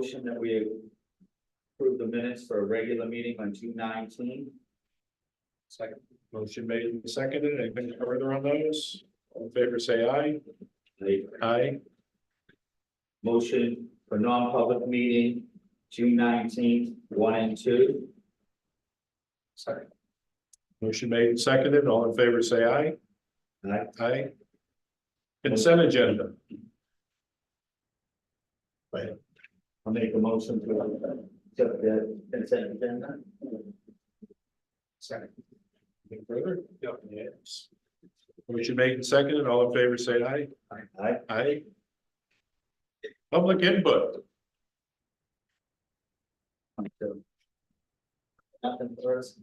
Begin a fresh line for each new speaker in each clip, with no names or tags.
motion that we approve the minutes for a regular meeting on 2/19.
Second. Motion made and seconded. Anything further on those? All in favor, say aye. Aye.
Motion for non-public meeting, 2/19, 1 and 2.
Second. Motion made and seconded. All in favor, say aye.
Aye.
Aye. Consent agenda.
I'll make a motion to accept the consent agenda.
Second. Anything further? Yep. Yes. Motion made and seconded. All in favor, say aye.
Aye.
Aye. Public input.
Nothing for us.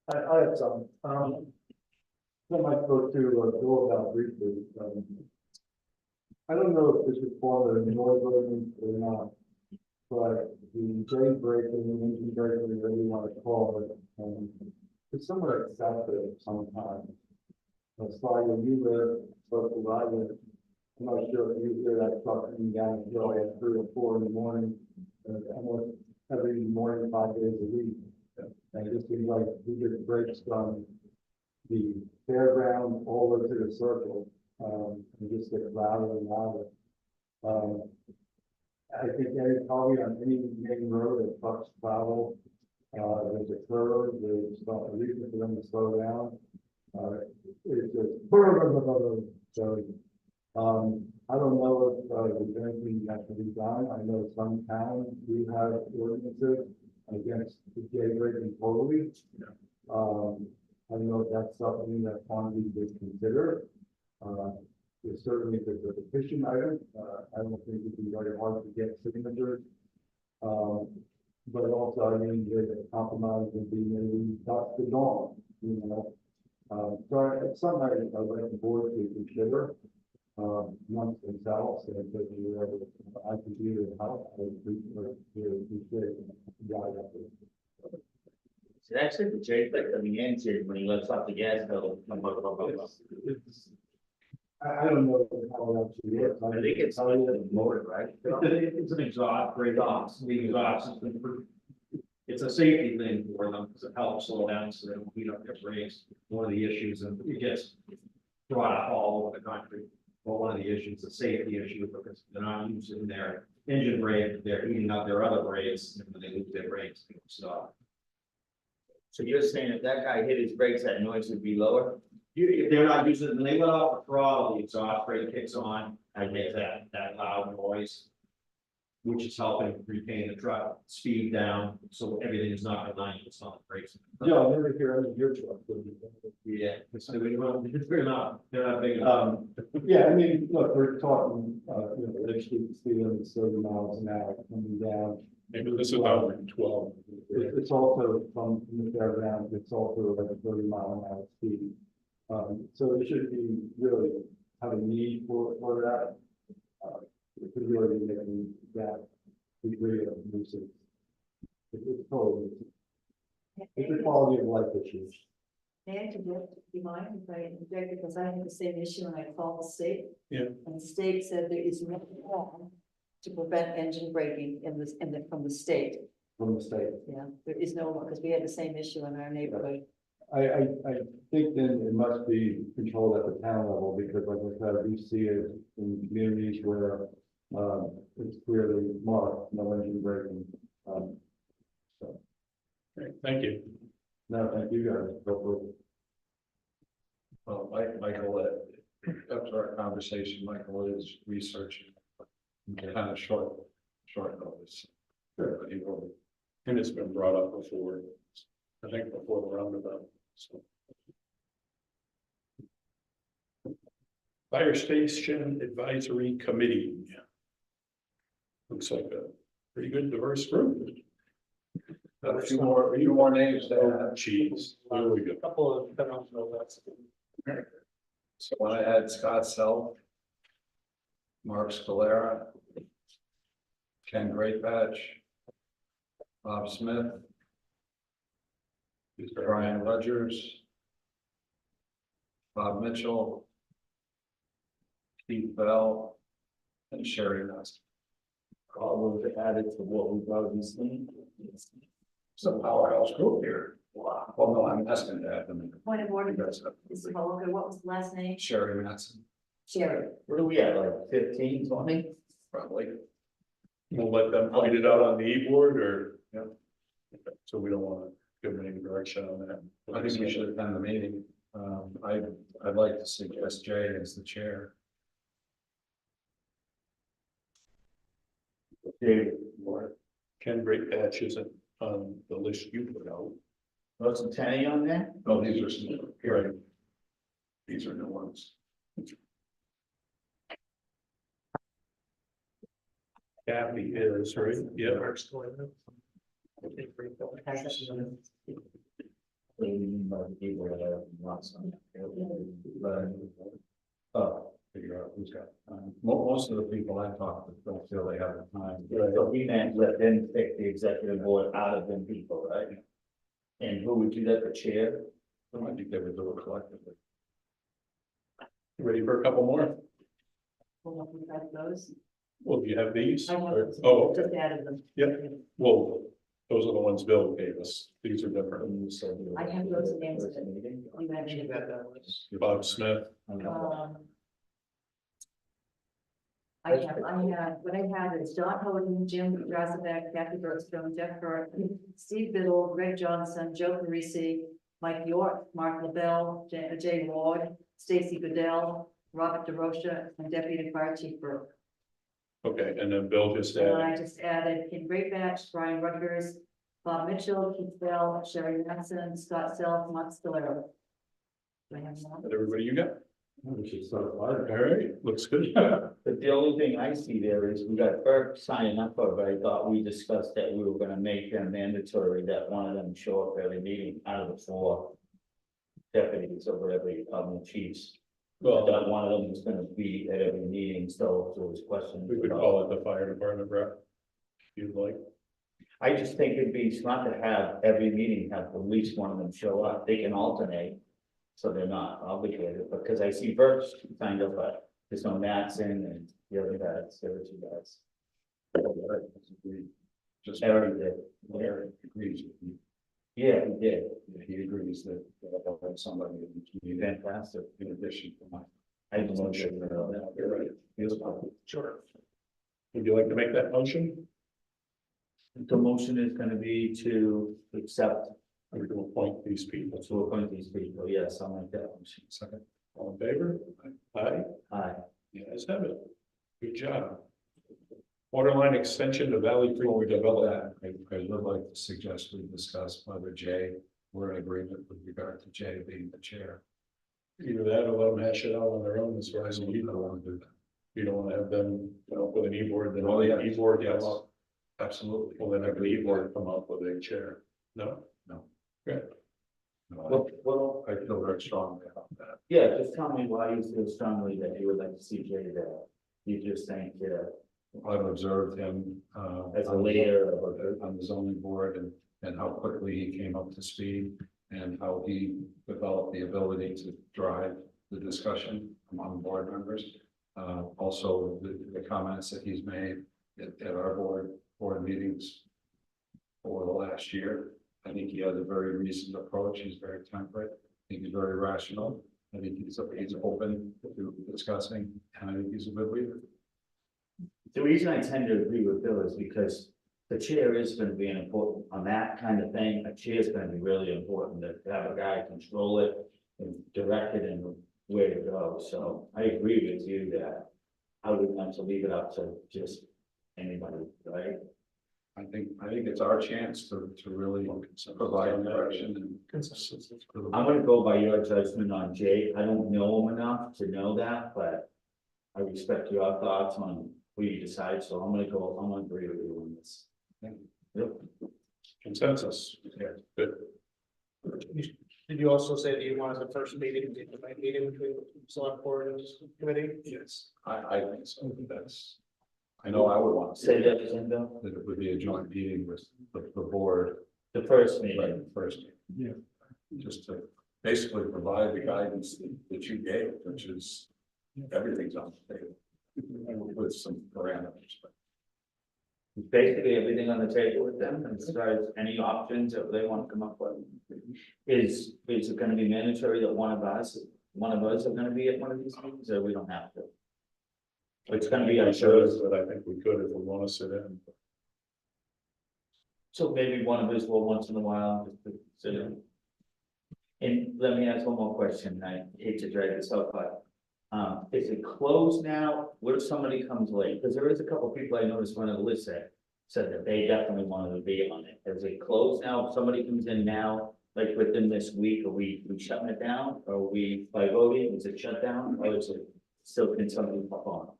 I have some, I might go to go about briefly. I don't know if this is fall under noise ordinance or not, but the grade breaking, engine breaking, whatever you want to call it, it's somewhat excessive sometimes. So you live, close to where I live, I'm not sure if you hear that truck coming down the hill at 3 or 4 in the morning, almost every morning, 5 days a week. And it just seems like we get breaks from the fairground all over to the circle, and just get louder and louder. I think probably on any main road that trucks travel, there's a curve, there's a reason for them to slow down. It's just so. I don't know if there's anything that can be done. I know some towns do have ordinances against the J breaking totally. I don't know if that's something that Swanzey would consider. Certainly if there's a petition item, I don't think it'd be very hard to get signatures. But also, I mean, the compromise would be maybe dusk to dawn, you know. So it's something I'd like the board to consider amongst themselves, and if I can do it, how I appreciate guide up there.
So actually, the J like on the engine when he lets off the gas pedal.
I don't know how that actually works.
I think it's on the motor, right?
It's an exhaust, great exhaust, the exhaust. It's a safety thing for them because it helps slow down so they don't heat up their brakes. One of the issues, and it gets brought up all over the country. Well, one of the issues, a safety issue, because they're not using their engine brake, they're heating up their other brakes, and when they lose their brakes, they stop.
So you're saying if that guy hit his brakes, that noise would be lower?
If they're not using, when they let off the throttle, the exhaust brake kicks on, and makes that loud noise, which is helping retain the truck speed down, so everything is not relying on the brakes.
Yeah, I never hear any of your truck.
Yeah, so they're not big enough.
Yeah, I mean, look, we're talking, Lake Street speeding 30 miles an hour coming down.
Maybe this is about 12.
It's also from the fairground, it's also like a 30-mile-an-hour speed. So it should be really have a need for that. It could really be making that degree of nuisance. It's totally, it's a quality of life issue.
May I interject, do you mind if I interject, because I had the same issue when I called the state.
Yeah.
And the state said there is no law to prevent engine braking from the state.
From the state.
Yeah, there is no law, because we had the same issue in our neighborhood.
I think then it must be controlled at the town level, because like I said, we see it in communities where it's clearly marked, no engine braking. So,
Great, thank you.
no, thank you guys. Go for it.
Well, Michael, after our conversation, Michael is researching kind of short notice.
Sure.
But he will.
And it's been brought up before, I think before the roundabout. So. Fire Station Advisory Committee. Looks like a pretty good diverse group.
A few more names
Oh,
there.
geez, there we go.
Couple of that's.
So I had Scott Self, Mark Scalera, Ken Greatbatch, Bob Smith, Brian Rogers, Bob Mitchell, Keith Bell, and Sherry Nuss.
thought was added to what we've already seen.
It's a powerhouse group here. Wow. Well, no, I'm asking that. I mean,
Point of order,
that's
Mr. Holger, what was the last name?
Sherry Matson,
Sherry.
What are we at, like 15, 20?
probably.
We'll let them fight it out on the e-board or?
Yeah.
So we don't wanna give them any direction on that.
I think we should attend the meeting. I'd like to suggest Jay as the chair.
David,
Ken Great Patch isn't on the list you put out.
wasn't Tenny on there?
No, these are some, right. These are new ones.
Kathy is, right? Yeah.
Oh,
Figure out who's got, most of the people I talk to don't feel they have the time.
so we meant let them pick the executive board out of them people, right? And who would do that, the chair?
I think they would do it collectively.
Ready for a couple more?
Hold on, we got those.
Well, do you have these?
I
Or-
have,
Oh, okay.
just added them.
Yep. Well, those are the ones Bill gave us. These are different.
I have those names.
Meeting.
You mentioned,
Bob Smith.
what I have is John Hoden, Jim Razabek, Kathy Bergstrom, Jeff Burke, Steve Biddle, Greg Johnson, Joe Parisi, Mike York, Mark LaBelle, Jay Ward, Stacy Goodell, Robert DeRocha, and Deputy Fire Chief Burke.
Okay, and then Bill just
And
added,
I just added Ken Greatbatch, Brian Rutgers, Bob Mitchell, Keith Bell, Sherry Matson, Scott Self, Mark Scalero. Do I have more?
everybody you got?
We should start fire.
All right, looks good.
But the only thing I see there is we got Burke signing up for it, but I thought we discussed that we were gonna make them mandatory, that one of them show up every meeting out of the 4 deputies or whatever you call them, chiefs. I
Well,
thought one of them was gonna be at every meeting, so if there was questions.
we could call it the fire department rep. If you'd like.
I just think it'd be smart to have every meeting, have at least one of them show up, they can alternate. So they're not obligated, because I see Burke signed up, but there's no Matson and the other guys, the other 2 guys.
Just
Eric did.
Larry agrees with you.
Yeah, he did.
He agrees that they'll have somebody in the community
Fantastic.
in addition to mine.
I didn't know that.
You're right. Feels fine.
Sure. Would you like to make that motion?
The motion is gonna be to accept,
Or to appoint these people?
to appoint these people, yes, I'll make that motion.
Second.
All in favor? Aye.
Aye.
Yes, have it. Good job. Waterline extension to Valley Creek
Before we get about
Development.
that, I would like to suggest we discuss whether Jay, we're in agreement with regard to Jay being the chair.
Either that or let them hash it out on their own as far as
I
you
don't
know.
want to do that.
You don't want to have them come up with an e-board, then
Oh, yeah.
e-board
Yes.
come up.
Absolutely.
Well, then have the e-board come up with a chair. No?
No,
Well,
I feel very strongly about that.
yeah, just tell me why you feel strongly that you would like to see Jay there. You just think,
I've observed him,
as a leader of
on the zoning board and how quickly he came up to speed and how he developed the ability to drive the discussion among board members. Also, the comments that he's made at our board meetings over the last year. I think he has a very reasoned approach. He's very temperate. I think he's very rational. I think he's open to discussing, and I think he's a good leader.
The reason I tend to agree with Bill is because the chair is gonna be an important, on that kind of thing, a chair is gonna be really important, to have a guy control it and direct it and where to go, so I agree with you that I wouldn't want to leave it up to just anybody, right?
I think it's our chance to really provide direction and
Consistency.
I'm gonna go by your judgment on Jay, I don't know him enough to know that, but I respect your thoughts on who you decide, so I'm gonna agree with you on this. Yep.
Consensus.
Yeah.
Good.
Did you also say that you wanted the first meeting, the joint meeting between the select board and committee?
yes, I think so. I know I would want to
Say that again, Bill,
that it would be a joint meeting with the board,
the first
right,
meeting,
first. Yeah. Just to basically provide the guidance that you gave, which is everything's on the table. With some parameters, but
basically everything on the table with them, as far as any options that they want to come up with. Is it gonna be mandatory that one of us are gonna be at one of these meetings, or we don't have to? It's gonna be our choice,
But I think we could if we want to sit in.
so maybe one of us will once in a while, just to sit in. And let me ask one more question, I hate to drag this out, but. Is it closed now? What if somebody comes late? Because there is a couple people I noticed on the list that said that they definitely wanted to be on it. Is it closed now? If somebody comes in now, like within this week, are we shutting it down? Are we by voting? Is it shut down or is it still can somebody pop on?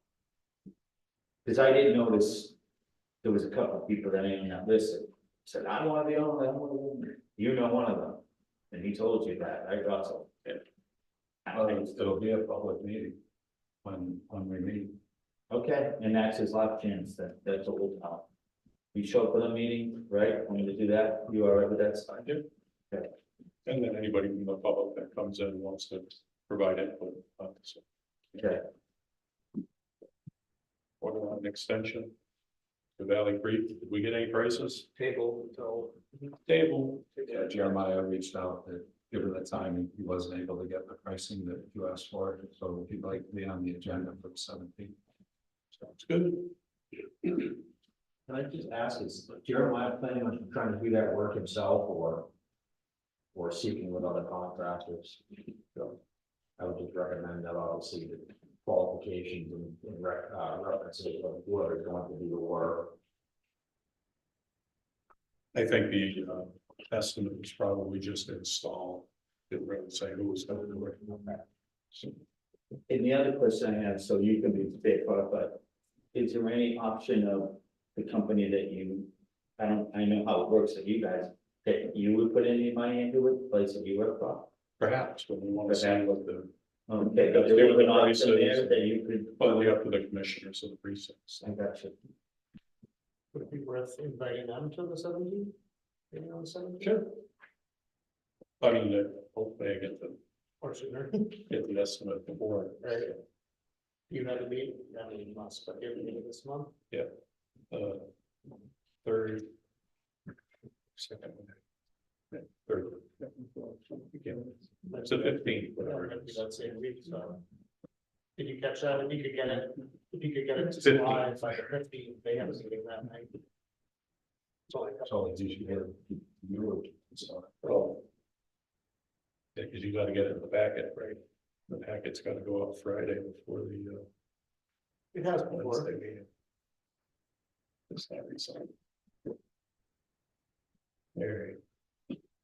Because I did notice there was a couple of people that ain't on that list that said, I want to be on, I want to be on. You know one of them. And he told you that, right, Russell? Yeah.
It'll be a public meeting when we meet.
Okay, and that's his last chance, that's what we'll tell him. You show up for the meeting, right, want me to do that, you are right with that side?
Yeah.
Okay.
And then anybody from the public that comes in wants to provide input. So,
Okay,
what about an extension? The Valley Creek, did we get any prices?
Table until.
Table.
Yeah, Jeremiah reached out that given the time, he wasn't able to get the pricing that you asked for, so he'd like to be on the agenda for the 17th.
Sounds good.
Can I just ask, is Jeremiah planning on trying to do that work himself or seeking with other contractors? So I would just recommend that obviously the qualifications and references of whoever's going to do the work.
I think the estimate was probably just install. Didn't really say who was going to do it. So,
and the other question I have, so you can be fit for, but is there any option of the company that you, I know how it works that you guys, that you would put any money into it, the place that you work for?
perhaps, but we want to see what the,
Okay, but there was an option there that you could.
probably up to the commissioners of the precincts.
I got you.
Would it be worth inviting them to the 17th? Maybe on the 17th?
Sure. I mean, hopefully I get
Or sooner,
the estimate before.
right? You had a meeting, I mean, you must, but you have a meeting this month.
Third. Second. Third. It's the 15th, whatever it is.
That same week, so. Did you catch that? If you could get it to
15th.
July by the 15th, they have a meeting that night. It's only a couple.
So you should get you. So
Oh. Yeah, because you gotta get it in the packet, right? The packet's gotta go up Friday before the
It has before.
Wednesday meeting. It's not recent. Alright.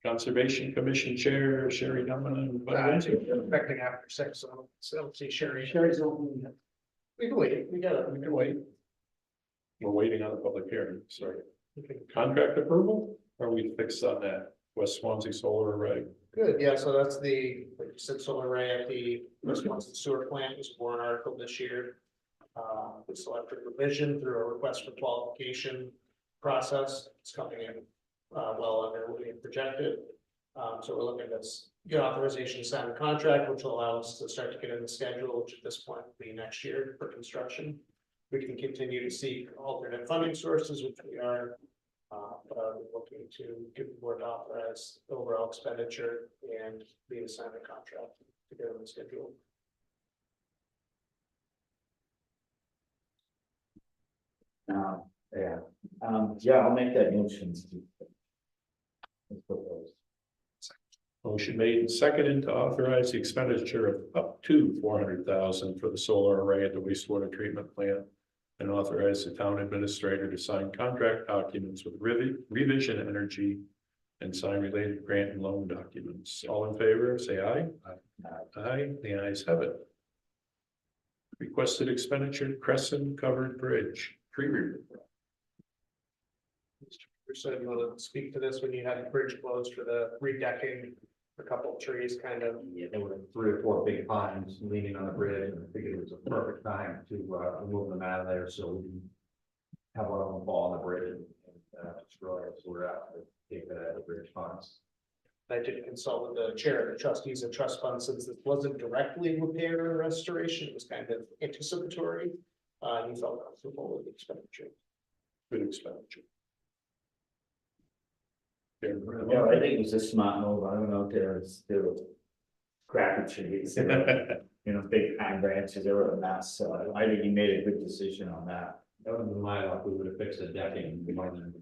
Conservation Commission Chair Sherry Dunman.
Expecting after 6, so see Sherry. Sherry's open. We can wait, we can wait.
We're waiting on the public hearing, sorry. Contract approval? Are we fixed on that? West Swanzey Solar Array?
Good, yeah, so that's the, like you said, solar array at the Wisconsin sewer plant was a warrant article this year. We selected revision through a request for qualification process. It's coming in well under what we had projected. So we're looking at get authorization to sign the contract, which will allow us to start to get in the schedule, which at this point will be next year for construction. We can continue to seek alternate funding sources, which we are. But we're looking to give the board to authorize the overall expenditure and the assignment contract to get on the schedule.
Yeah, I'll make that motion. Let's put those.
Motion made and seconded to authorize the expenditure of up to $400,000 for the solar array at the wastewater treatment plant. And authorize the town administrator to sign contract documents with Revision Energy and sign related grant and loan documents. All in favor, say aye. Aye, the ayes have it. Requested expenditure, Crescent Covered Bridge, tree removal.
Mr. Said you want to speak to this when you had the bridge closed for the redecking, a couple of trees kind of.
Yeah, there were 3 or 4 big pines leaning on the bridge, and I figured it was a perfect time to remove them out of there, so we didn't have one of them fall on the bridge and destroy it. So we're out to take that out of the bridge funds.
I did consult with the chair of the trustees and trust fund since this wasn't directly repair or restoration, it was kind of anticipatory. And he felt comfortable with the expenditure.
good expenditure.
Yeah, I think it was a smart move. I don't know if there was crappy trees, you know, big pine branches, they were a mess. So I think he made a good decision on that.
That would have been my luck, we would have fixed the decking, we might have,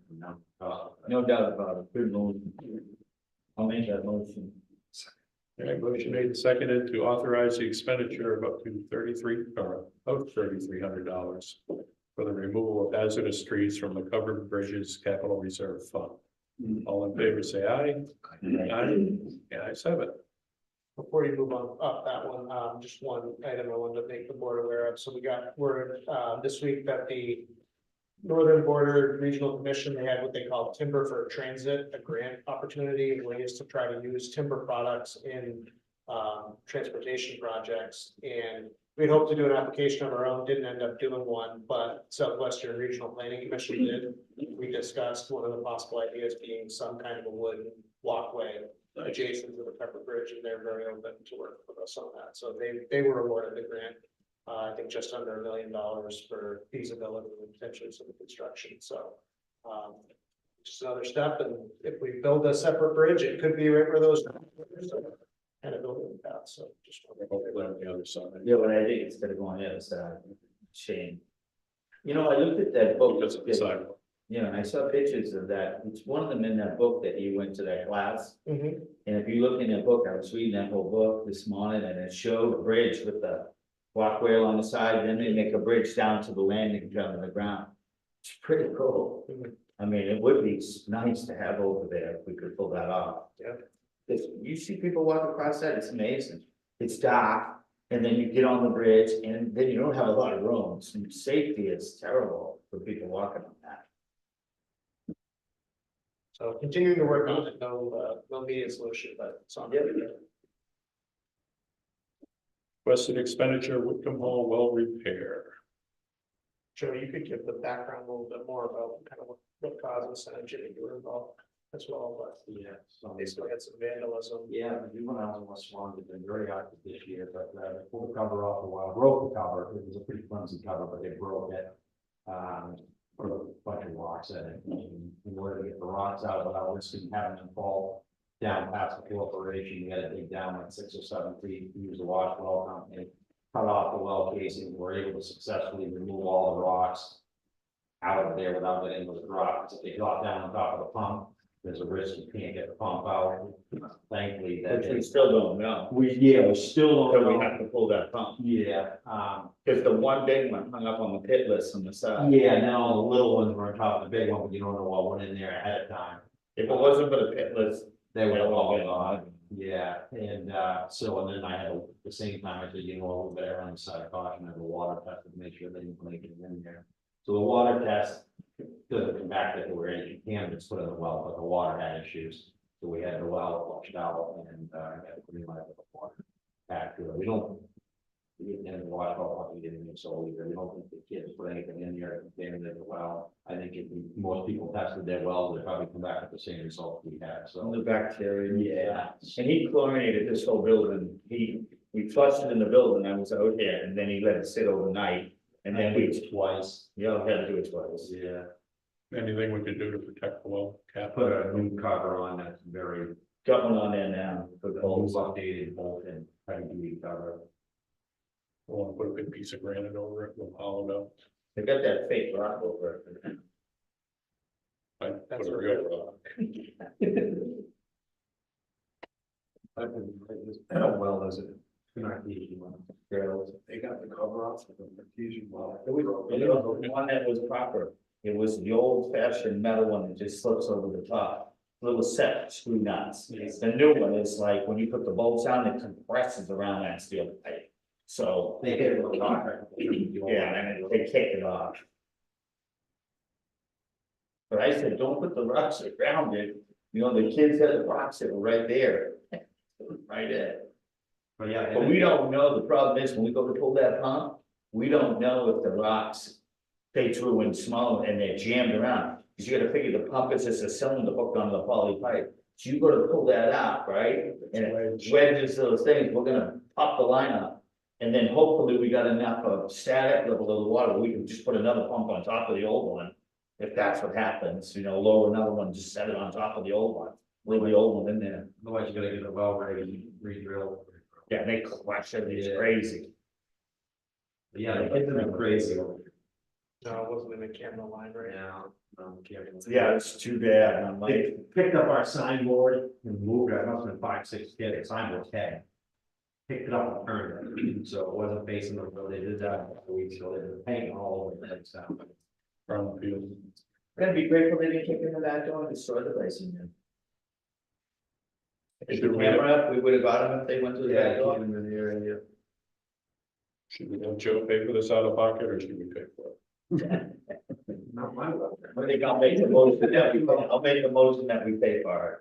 No doubt about it. Good move. I'll make that motion.
Okay, motion made and seconded to authorize the expenditure of up to $3,300 for the removal of hazardous trees from the covered bridges capital reserve fund. All in favor, say aye. Aye. Yeah, ayes have it.
Before you move on up that one, just one item I wanted to make the board aware of. So we got word this week that the Northern Border Regional Commission, they had what they call Timber for Transit, a grant opportunity, ways to try to use timber products in transportation projects. And we'd hoped to do an application of our own, didn't end up doing one, but Southwestern Regional Planning Commission did. We discussed one of the possible ideas being some kind of a wooden walkway adjacent to the Pepper Bridge, and they're very open to work with us on that. So they were awarded the grant. I think just under $1 million for feasibility and potentially some construction, so. Just another step, and if we build a separate bridge, it could be right where those. Kind of building path, so just.
Hopefully on the other side.
Yeah, but I think instead of going the other side, shame. You know, I looked at that book.
Because of the sidewalk.
You know, and I saw pictures of that. It's one of them in that book that you went to that class.
Mhm.
And if you look in that book, I was reading that whole book this morning and it showed a bridge with the walkway along the side, then they make a bridge down to the landing down to the ground. It's pretty cool. I mean, it would be nice to have over there if we could pull that off.
Yeah.
If you see people walk across that, it's amazing. It's dark and then you get on the bridge and then you don't have a lot of room. So safety is terrible for people walking on that.
So continuing to work on it, no immediate solution, but it's on.
Requested expenditure, Whitcomb Hall well repair.
Joe, you could give the background a little bit more about kind of what caused this, and Jimmy, you were involved as well, but
yeah. So
basically had some vandalism.
yeah, we went out in West Swanzey, been very active this year, but they pulled the cover off the wall, broke the cover, it was a pretty clumsy cover, but they broke it. Put a bunch of rocks in it, in order to get the rocks out without risking having them fall down past the corporation, we had to dig down like 6 or 7 feet, use the wash well company, cut off the well casing, we're able to successfully remove all the rocks out of there without letting those drop, if they drop down on top of the pump, there's a risk you can't get the pump out. Thankfully, that
Which we still don't know.
we still
So we have to pull that pump.
Yeah,
Cause the one big one hung up on the pit list on the side.
yeah, and then all the little ones were on top of the big one, but you don't know what went in there ahead of time.
If it wasn't for the pit list,
They would have all
Yeah.
gone, yeah, and so, and then I had, at the same time, I said, you know, a little bit on the side of caution, I have a water test to make sure they didn't make it in there. So the water test doesn't come back that there were any contaminants put in the well, but the water had issues. So we had the well flushed out and had to green light with the water back to it. We didn't have the water well, we didn't think so either. We don't think the kids put anything in there that contaminated the well. I think if most people tested their wells, they probably come back with the same results we had, so.
the bacteria.
Yeah.
And he chlorinated this whole building. We flushed it in the building. I was out here and then he let it sit overnight. And then we,
twice.
yeah, we had to do it twice.
Yeah.
Anything we could do to protect the well cap?
Put a new cover on that's very,
Got one on there now for the
whole
holes.
updated bolt and heavy duty cover.
We'll put a big piece of granite over it, we'll hollow it out.
They got that fake rock over it.
I
That's
put a
what
real
they're-
rock.
Well, as it, not the easy one.
Girls.
They got the cover off of the artesian well.
It was the one that was proper. It was the old fashioned metal one that just slips over the top. Little set screw nuts. The new one is like when you put the bolts on, it compresses around that steel pipe. So,
They hit it with a rock.
yeah, and they kick it off. But I said, don't put the rocks around it. You know, the kids had the rocks that were right there. Right there.
But yeah.
But we don't know, the problem is when we go to pull that pump, we don't know if the rocks. They threw in small and they're jammed around, because you gotta figure the pump is just a cylinder hooked onto the poly pipe. So you gotta pull that out, right? And it wedges those things, we're gonna pop the line up. And then hopefully we got enough of static level of the water, we can just put another pump on top of the old one. if that's what happens, lower another one, just set it on top of the old one, leave the old one in there.
Otherwise, you're gonna get the well ready, re-drill.
Yeah, they crush it, it's
Yeah.
crazy.
Yeah, the kids have been crazy.
No, it wasn't in the camera line, right?
Yeah.
Yeah, it's too bad, I'm like,
They picked up our signboard and moved it, it must have been 5, 6 kids, signboard's head. Picked it up and turned it, so it wasn't facing the road, they did that a couple weeks ago, they were painting all over the place down.
Brownfield.
it'd be great for maybe kicking the back door and destroy the place in there. If the camera, we would have got them if they went to the back
Yeah,
door.
keep them in the area.
Should we have Joe pay for this out of pocket or should we pay for it?
Not my well.
I think I'll make the motion that I'll make the motion that we pay for it.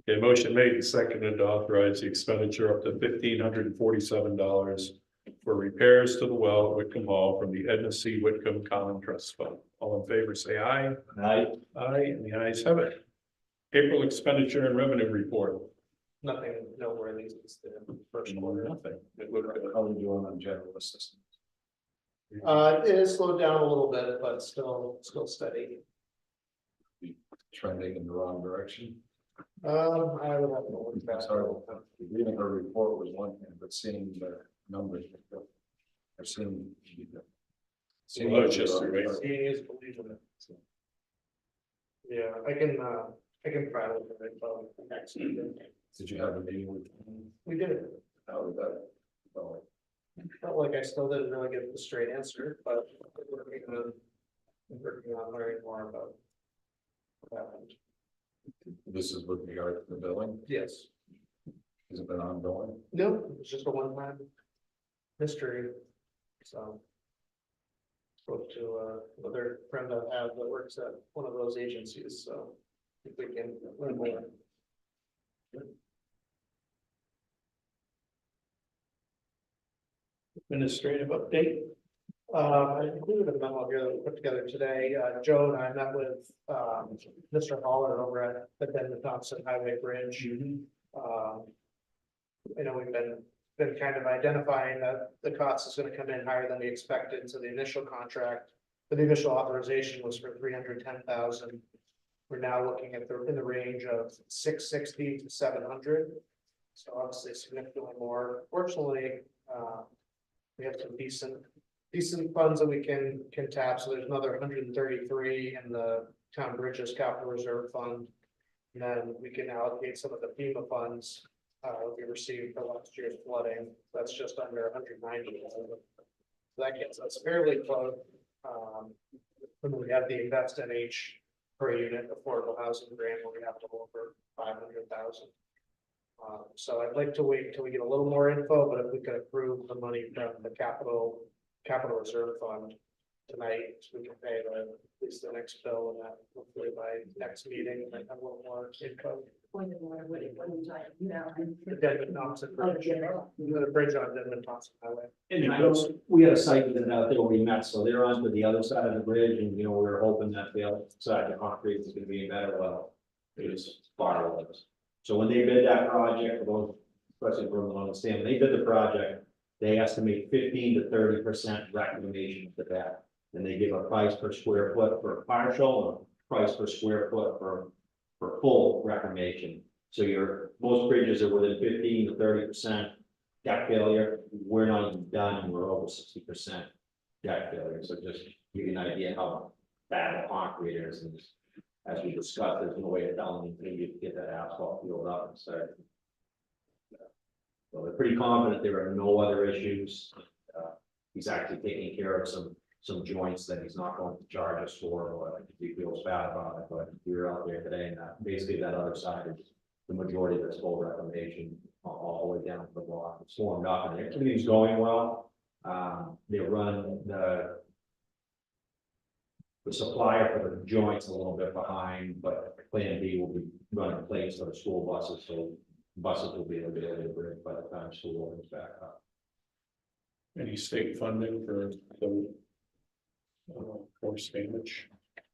Okay, motion made and seconded to authorize the expenditure up to $1,547 for repairs to the well at Whitcomb Hall from the Edna C. Whitcomb Common Trust Fund. All in favor, say aye.
Right?
Aye, and the ayes have it. April expenditure and revenue report.
Nothing noteworthy since the first quarter.
Nothing. It looked good.
How are you doing on general assistance?
It has slowed down a little bit, but still steady.
Trending in the wrong direction?
I would have to look back.
Sorry, reading her report was one thing, but seeing the numbers. I've seen.
Well, it's just the rate.
Seeing is believing it. Yeah, I can try to look at it, next meeting.
Did you have a meeting with?
We did it.
How did that? Well,
Felt like I still didn't really get the straight answer, but working on learning more about what happened.
this is with regard to the billing,
Yes.
has it been ongoing?
No, it's just a one-time history, so. Spoke to another friend I have that works at one of those agencies, so if we can learn more.
Administrative update.
I included a memo here that we put together today. Joe and I met with Mr. Holler over at the Denton Thompson Highway Bridge. We've been kind of identifying that the cost is gonna come in higher than we expected, so the initial contract. But the initial authorization was for 310,000. We're now looking at in the range of 660 to 700. So obviously significantly more. Fortunately, we have some decent funds that we can tap, so there's another 133 in the town bridges capital reserve fund. And then we can allocate some of the FEMA funds we received for last year's flooding. That's just under 190. So that gets us fairly close. When we have the invest NH per unit affordable housing grant, where we have to over 500,000. So I'd like to wait until we get a little more info, but if we could approve the money from the capital reserve fund tonight, so we can pay at least the next bill, and that hopefully by next meeting, I have a little more info.
Point of order, what are you talking about?
The Denton Thompson Bridge, the bridge on Denton Thompson Highway.
And I know we had a site visit out there where we met, so they're on to the other side of the bridge, and we were hoping that the other side of the concrete is gonna be better, well, it is far less. So when they bid that project, for those, especially for them to understand, when they bid the project, they estimate 15 to 30% reclamation for that. And they give a price per square foot for partial, and a price per square foot for full reclamation. So most bridges are within 15 to 30% deck failure. We're not even done, and we're over 60% deck failure. So just give you an idea how bad the concrete is. And just, as we discussed, there's no way of telling you to get that asphalt filled up and start. So they're pretty confident there are no other issues. He's actually taking care of some joints that he's not going to charge us for, or he feels bad about it, but we were out there today, and basically that other side is the majority of this full reclamation all the way down to the block. It's formed up, and everything's going well. They run the supplier for the joints a little bit behind, but Plan B will be running plates for the school buses, so buses will be available by the time school opens back up.
Any state funding for the force damage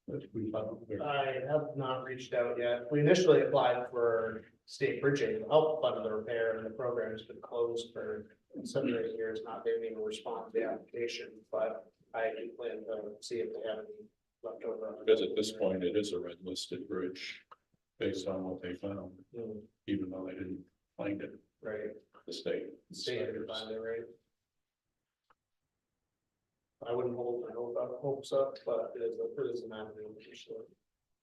that we found?
I have not reached out yet. We initially applied for state bridging to help fund the repair, and the program has been closed for 7 or 8 years, not being able to respond to the application, but I do plan to see if they have any left over.
Because at this point, it is a red listed bridge based on what they found,
Mm,
even though they didn't find it,
Right,
the state.
stay under find it, right? I wouldn't hold my hopes up, but it is an avenue, for sure.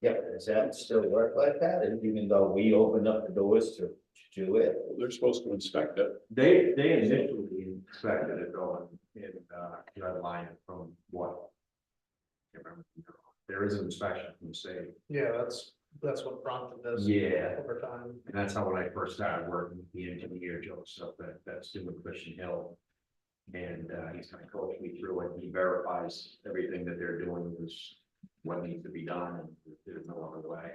Yeah, does that still work like that? And even though we opened up the doors to do it?
They're supposed to inspect it.
They initially inspected it going in, red line from what? Can't remember. There is an inspection from the state.
Yeah, that's what prompted this.
Yeah.
Over time.
And that's how when I first started working with the engineer, Joseph, that's doing Christian Hill. And he's kind of coached me through it. He verifies everything that they're doing is what needs to be done, and there's no other way.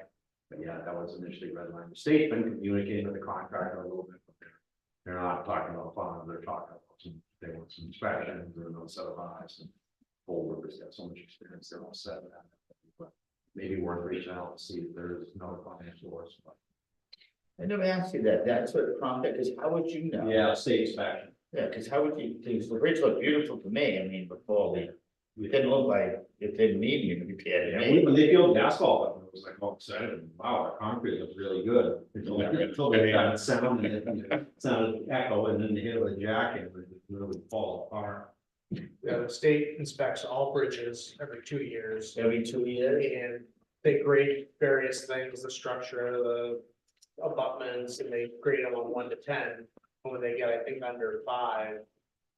But yeah, that was initially red line. The state's been communicating with the contractor a little bit, but they're not talking about funds, they're talking about they want some inspections or another set of eyes and forwarders got so much experience, they're all set. But maybe worth reaching out to see if there's no financial source.
I never asked you that. That's what prompted, because how would you know?
Yeah, state inspection.
Yeah, because how would you, because the bridge looked beautiful to me, I mean, before we didn't look like it didn't need any repair to
Yeah,
me.
when they filled the asphalt up, it was like all excited, wow, our concrete looks really good. Until they got sound, and it sounded echo, and then they hit it with a jacket, it really fall apart.
Yeah, the state inspects all bridges every 2 years.
Every 2 years?
And they grade various things, the structure, the abutments, and they grade them on 1 to 10. When they get, I think, under 5,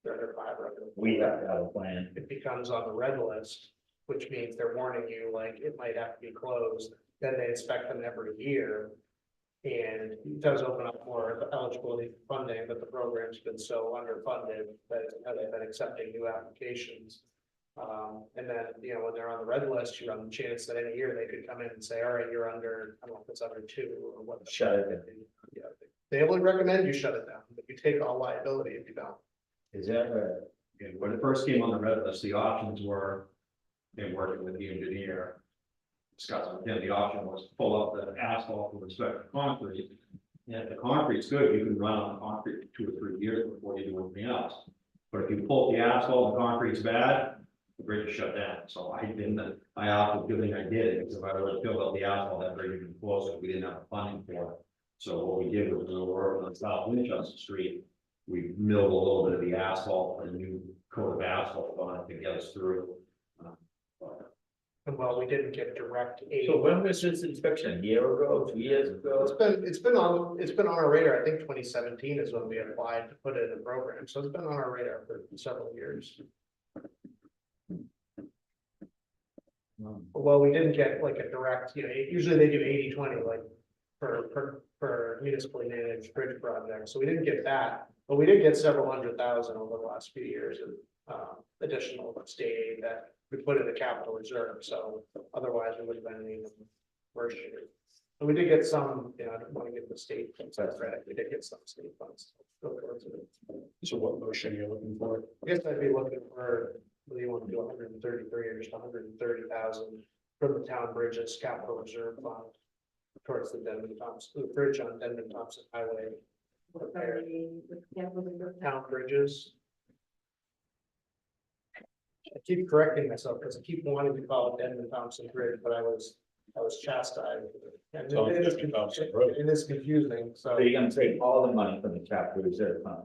they're under 5 or under 4,
We have to have a plan.
it becomes on the red list, which means they're warning you, like, it might have to be closed. Then they inspect them every year. And it does open up more eligibility for funding, but the program's been so underfunded that they've been accepting new applications. And then, when they're on the red list, you run the chance that any year they could come in and say, all right, you're under, I don't know if it's under 2 or what.
Shut it down.
Yeah, they would recommend you shut it down, but you take all liability if you don't.
Is that a,
And when it first came on the red list, the options were, they working with the engineer. Discussing with him, the option was pull up the asphalt with respect to concrete. And if the concrete's good, you can run on concrete for 2 or 3 years before you do anything else. But if you pull the asphalt and concrete's bad, the bridge is shut down. So I didn't, I opted, good thing I did, because if I would have filled out the asphalt, that bridge would have been closer, we didn't have the funding for it. So what we did was we were working on South Winchester Street. We milled a little bit of the asphalt, and a new coat of asphalt on it to get us through. But
And well, we didn't get direct aid.
so when was this inspection? A year ago, 2 years ago?
It's been on our radar. I think 2017 is when we applied to put it in the program. So it's been on our radar for several years. Well, we didn't get like a direct, usually they do 80-20, like for municipally managed bridge projects. So we didn't get that, but we did get several $100,000 over the last few years of additional state aid that we put in the capital reserve. So otherwise we would have been in even worse shape. But we did get some, I don't want to give the state credit. We did get some state funds.
So what motion are you looking for?
I guess I'd be looking for, whether you want to do 133 or just 130,000 from the town bridges capital reserve fund towards the Denman Thompson, the bridge on Denman Thompson Highway. Repair. Town bridges. I keep correcting myself because I keep wanting to call it Denman Thompson Bridge, but I was chastised. And
It's on
it is
Denman Thompson Road.
it is confusing, so.
So you're gonna take all the money from the capital reserve fund,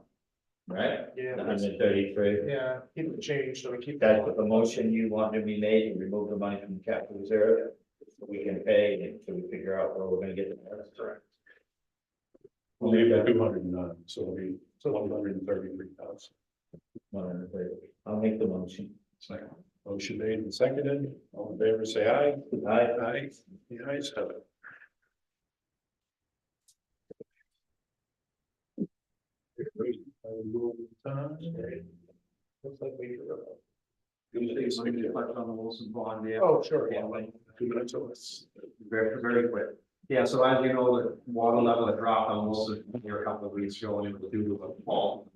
right?
Yeah,
The 133.
yeah, keep it changed, so we keep.
That's the motion you want to be made, to remove the money from the capital reserve, so we can pay, and so we figure out where we're gonna get the rest.
Correct.
We'll leave it at 209, so it'll be 133,000.
130. I'll make the motion.
Second. Motion made and seconded. All in favor, say aye.
Aye.
Aye. The ayes have it. I will move on.
Looks like we.
touch on the Wilson bond, yeah.
Oh, sure.
Yeah, like,
2 minutes or less.
very, very quick. Yeah, so as you know, the water level had dropped on Wilson here a couple of weeks ago, and it was due to a fault.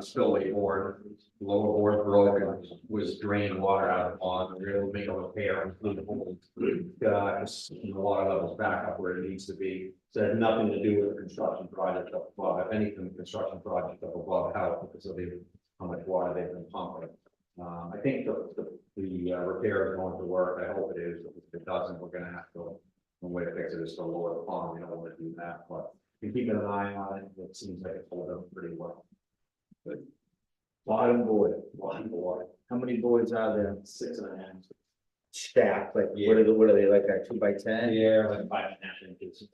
Spillway board, lower board broke and was draining water out of the pond, and we were able to make a repair and clean the hole. The water level's back up where it needs to be, so it had nothing to do with the construction project up above, if anything, the construction project up above helped because of how much water they've been pumping.
I think the repair is going to work. I hope it is. If it doesn't, we're gonna have to, one way to fix it is to lower the pond. We don't want to do that, but we keep an eye on it. It seems like it's holding up pretty well.
Bottom board,
Bottom board,
how many boards are there?
6.5.
Stacked, like, what are they, like a 2x10?
Yeah, like 5.5 inches.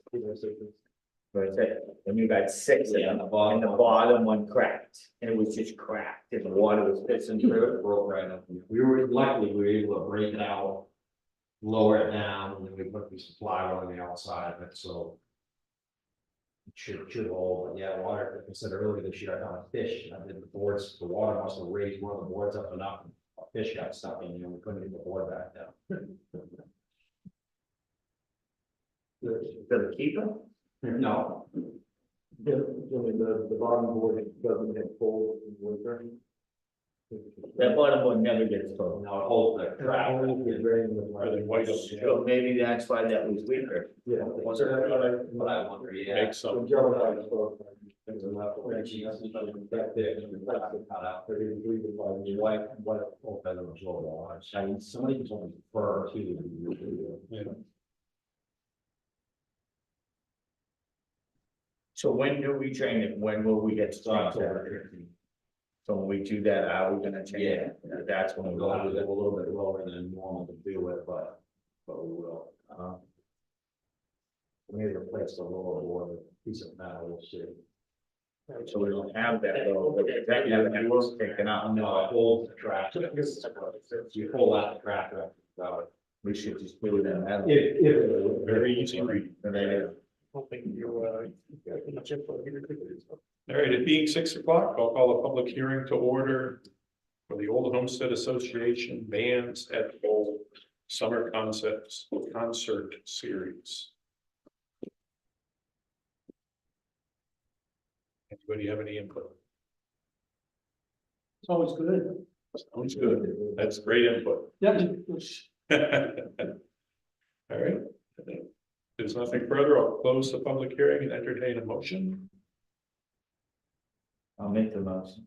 Or is it, and you got six of
Yeah,
them,
the bottom
and the
one.
bottom one cracked, and it was just cracked, and the water was pissing through.
Broke right up. We were luckily, we were able to break it out, lower it down, and then we put some plywood on the outside of it, so. It should hold, but yeah, water, like I said earlier this year, I found a fish, and I did the boards, the water must have raised one of the boards up enough. A fish got stuck in, we couldn't get the board back down.
For the keeper?
No,
The bottom board doesn't get cold in winter.
That bottom one never gets full.
no, it holds the crap.
Only if it rains with
Are they white up?
So maybe that's why that was weaker.
Yeah.
Was it, but I wonder, yeah.
Make some.
Somebody can only prefer to.
Yeah.
So when do we train it? When will we get started? So when we do that, are we gonna change it? That's when
We'll
we'll
go
do
a
that.
little bit lower than normal to do it, but we will. We may replace the lower board with a piece of metal, we'll see.
So we don't have that though, but that never was taken out.
No, it holds the track. You pull out the track, so.
We should just put it in that.
Very easy read.
And then it-
don't think you, got much info here.
All right, it being 6 o'clock, I'll call a public hearing to order for the Old Homestead Association Bands at Bowl Summer Concepts Concert Series. Anybody have any input?
It's always good.
Sounds good. That's great input.
Yep.
All right. If there's nothing further, I'll close the public hearing and entertain a motion.
I'll make the motion.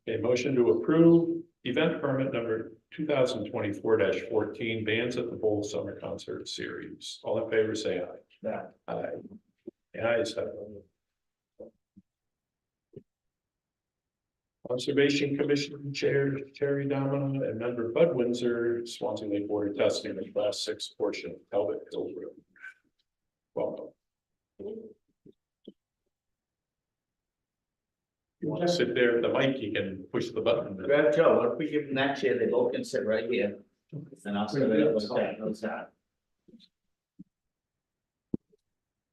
A motion to approve event permit number 2024-14 Bands at the Bowl Summer Concert Series. All in favor, say aye.
Yeah.
Aye. The ayes have it. Conservation Commission Chair Terry Domina and Member Bud Windsor, Swansea Lake Water Testing, the Class 6 portion of Talbot Hill Road. Welcome. You want to sit there at the mic, you can push the button.
Grab Joe, what if we give them that chair, they both can sit right here, and I'll sit right up with that.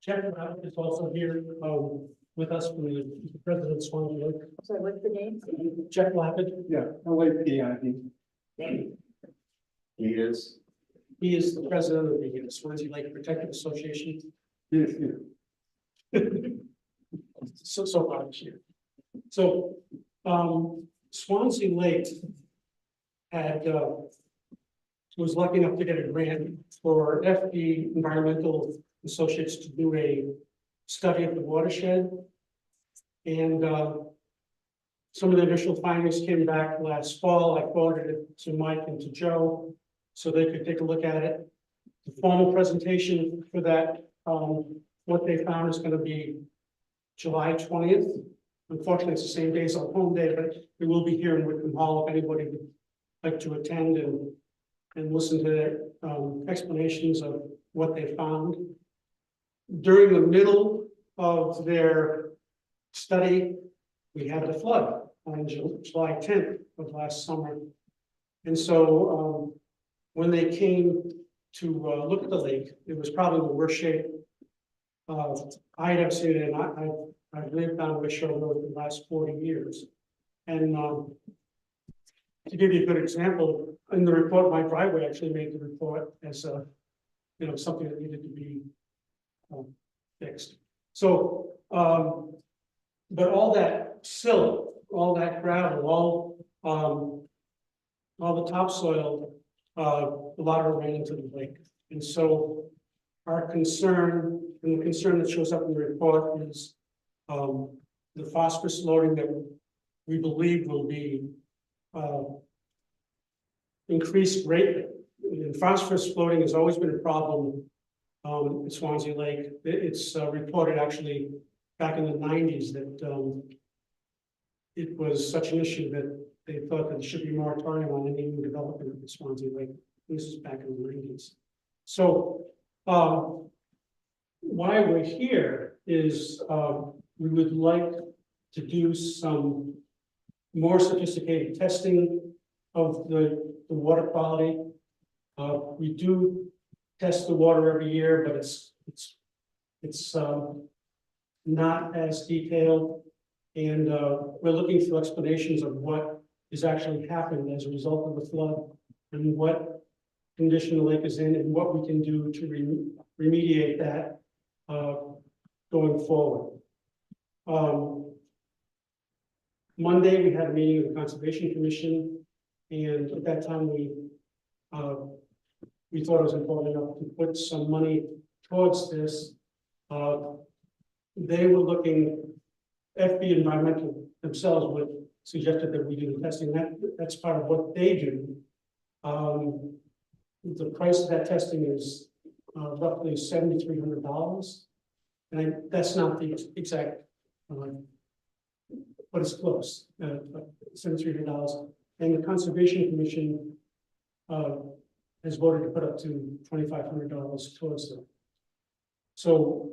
Jeff Rabbit is also here, with us from the president of Swanzey Lake.
So what's the name?
Jeff Lappin,
Yeah, LAPID.
He is.
he is the president of the Swanzey Lake Protective Association.
Yes,
So far this year. So, Swansea Lake had, was lucky enough to get a grant for FD Environmental Associates to do a study of the watershed. And, some of the initial findings came back last fall. I forwarded it to Mike and to Joe so they could take a look at it. The formal presentation for that, what they found is going to be July 20th. Unfortunately, it's the same day as our home day, but we will be here in Whitcomb Hall if anybody would like to attend and listen to their explanations of what they found. During the middle of their study, we had the flood on July 10th of last summer. And so when they came to look at the lake, it was probably the worst shape I had ever seen it, and I've lived on Wishart Road for the last 40 years. And to give you a good example, in the report, my driveway actually made the report as something that needed to be fixed. So, but all that silt, all that gravel, all the topsoil, a lot of it ran into the lake. And so our concern, and the concern that shows up in the report is the phosphorus loading that we believe will be increased greatly. And phosphorus floating has always been a problem at Swanzey Lake. It's reported actually back in the 90s that it was such an issue that they thought that there should be a moratorium on any new development at Swanzey Lake. This is back in the 90s. So why we're here is we would like to do some more sophisticated testing of the water quality. We do test the water every year, but it's not as detailed. And we're looking for explanations of what has actually happened as a result of the flood and what condition the lake is in and what we can do to remediate that going forward. Monday, we had a meeting of the Conservation Commission, and at that time we thought it was important enough to put some money towards this. They were looking, FB Environmental themselves would suggested that we do the testing. That's part of what they do. The price of that testing is roughly $7,300, and that's not the exact, but it's close. $7,300, and the Conservation Commission has voted to put up to $2,500 towards them. So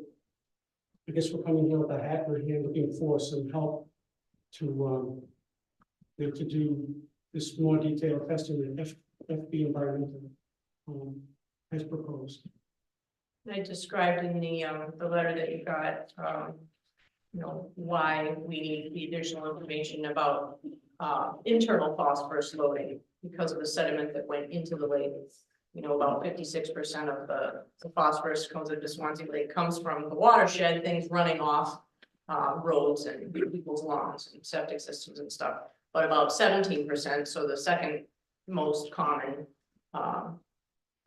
I guess we're coming here with a hat in our hand, looking for some help to do this more detailed testing that FB Environmental has proposed.
I described in the letter that you got, why we need the additional information about internal phosphorus loading because of the sediment that went into the lake. About 56% of the phosphorus comes into Swanzey Lake comes from the watershed, things running off roads and people's lawns and septic systems and stuff. But about 17%, so the second most common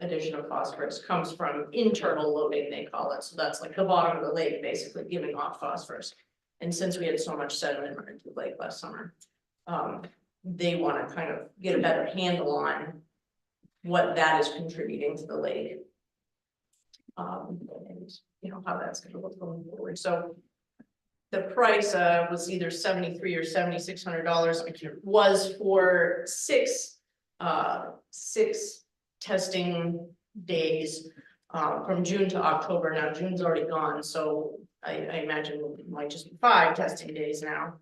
addition of phosphorus comes from internal loading, they call it. So that's like the bottom of the lake, basically giving off phosphorus. And since we had so much sediment run into the lake last summer, they want to kind of get a better handle on what that is contributing to the lake. And how that's going to look going forward. So the price was either $7,300 or $7,600. Was for six testing days from June to October. Now June's already gone, so I imagine it might just be 5 testing days now,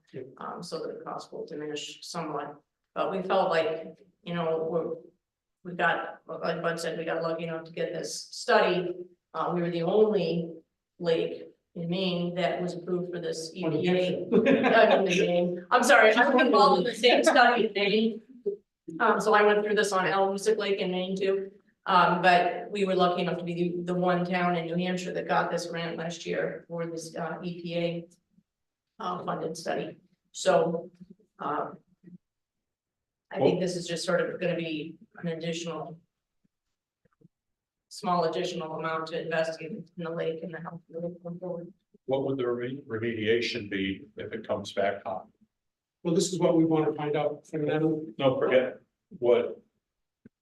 so that the cost will diminish somewhat. But we felt like, we got, like Bud said, we got lucky enough to get this study. We were the only lake in Maine that was approved for this EPA. I'm sorry, I was involved in the same study in Maine. So I went through this on Elmwood Lake in Maine too. But we were lucky enough to be the one town in New Hampshire that got this grant last year for this EPA funded study. So I think this is just sort of going to be an small additional amount to invest in the lake and the health of the lake going forward.
What would the remediation be if it comes back hot?
Well, this is what we want to find out from them.
No, forget what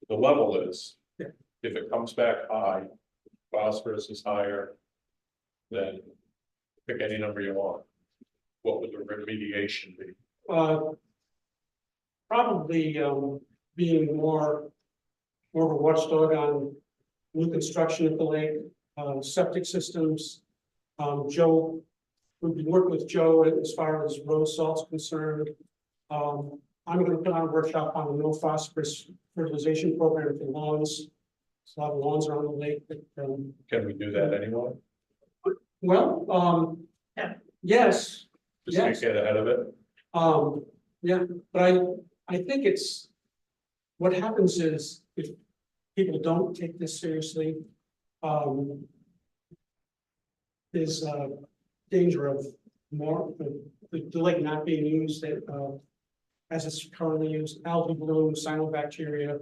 the level is.
Yeah.
If it comes back high, phosphorus is higher, then pick any number you want. What would the remediation be?
Probably being more of a watchdog on new construction at the lake, septic systems. Joe, we've been working with Joe as far as road salt's concerned. I'm going to put on a workshop on a no phosphorus fertilization program for lawns. So a lot of lawns around the lake. But,
Can we do that anymore?
well, yes.
Just
Yes.
to get ahead of it?
Yeah, but I think it's, what happens is if people don't take this seriously, there's a danger of more, the lake not being used as it's currently used, algae bloom, cyanobacteria,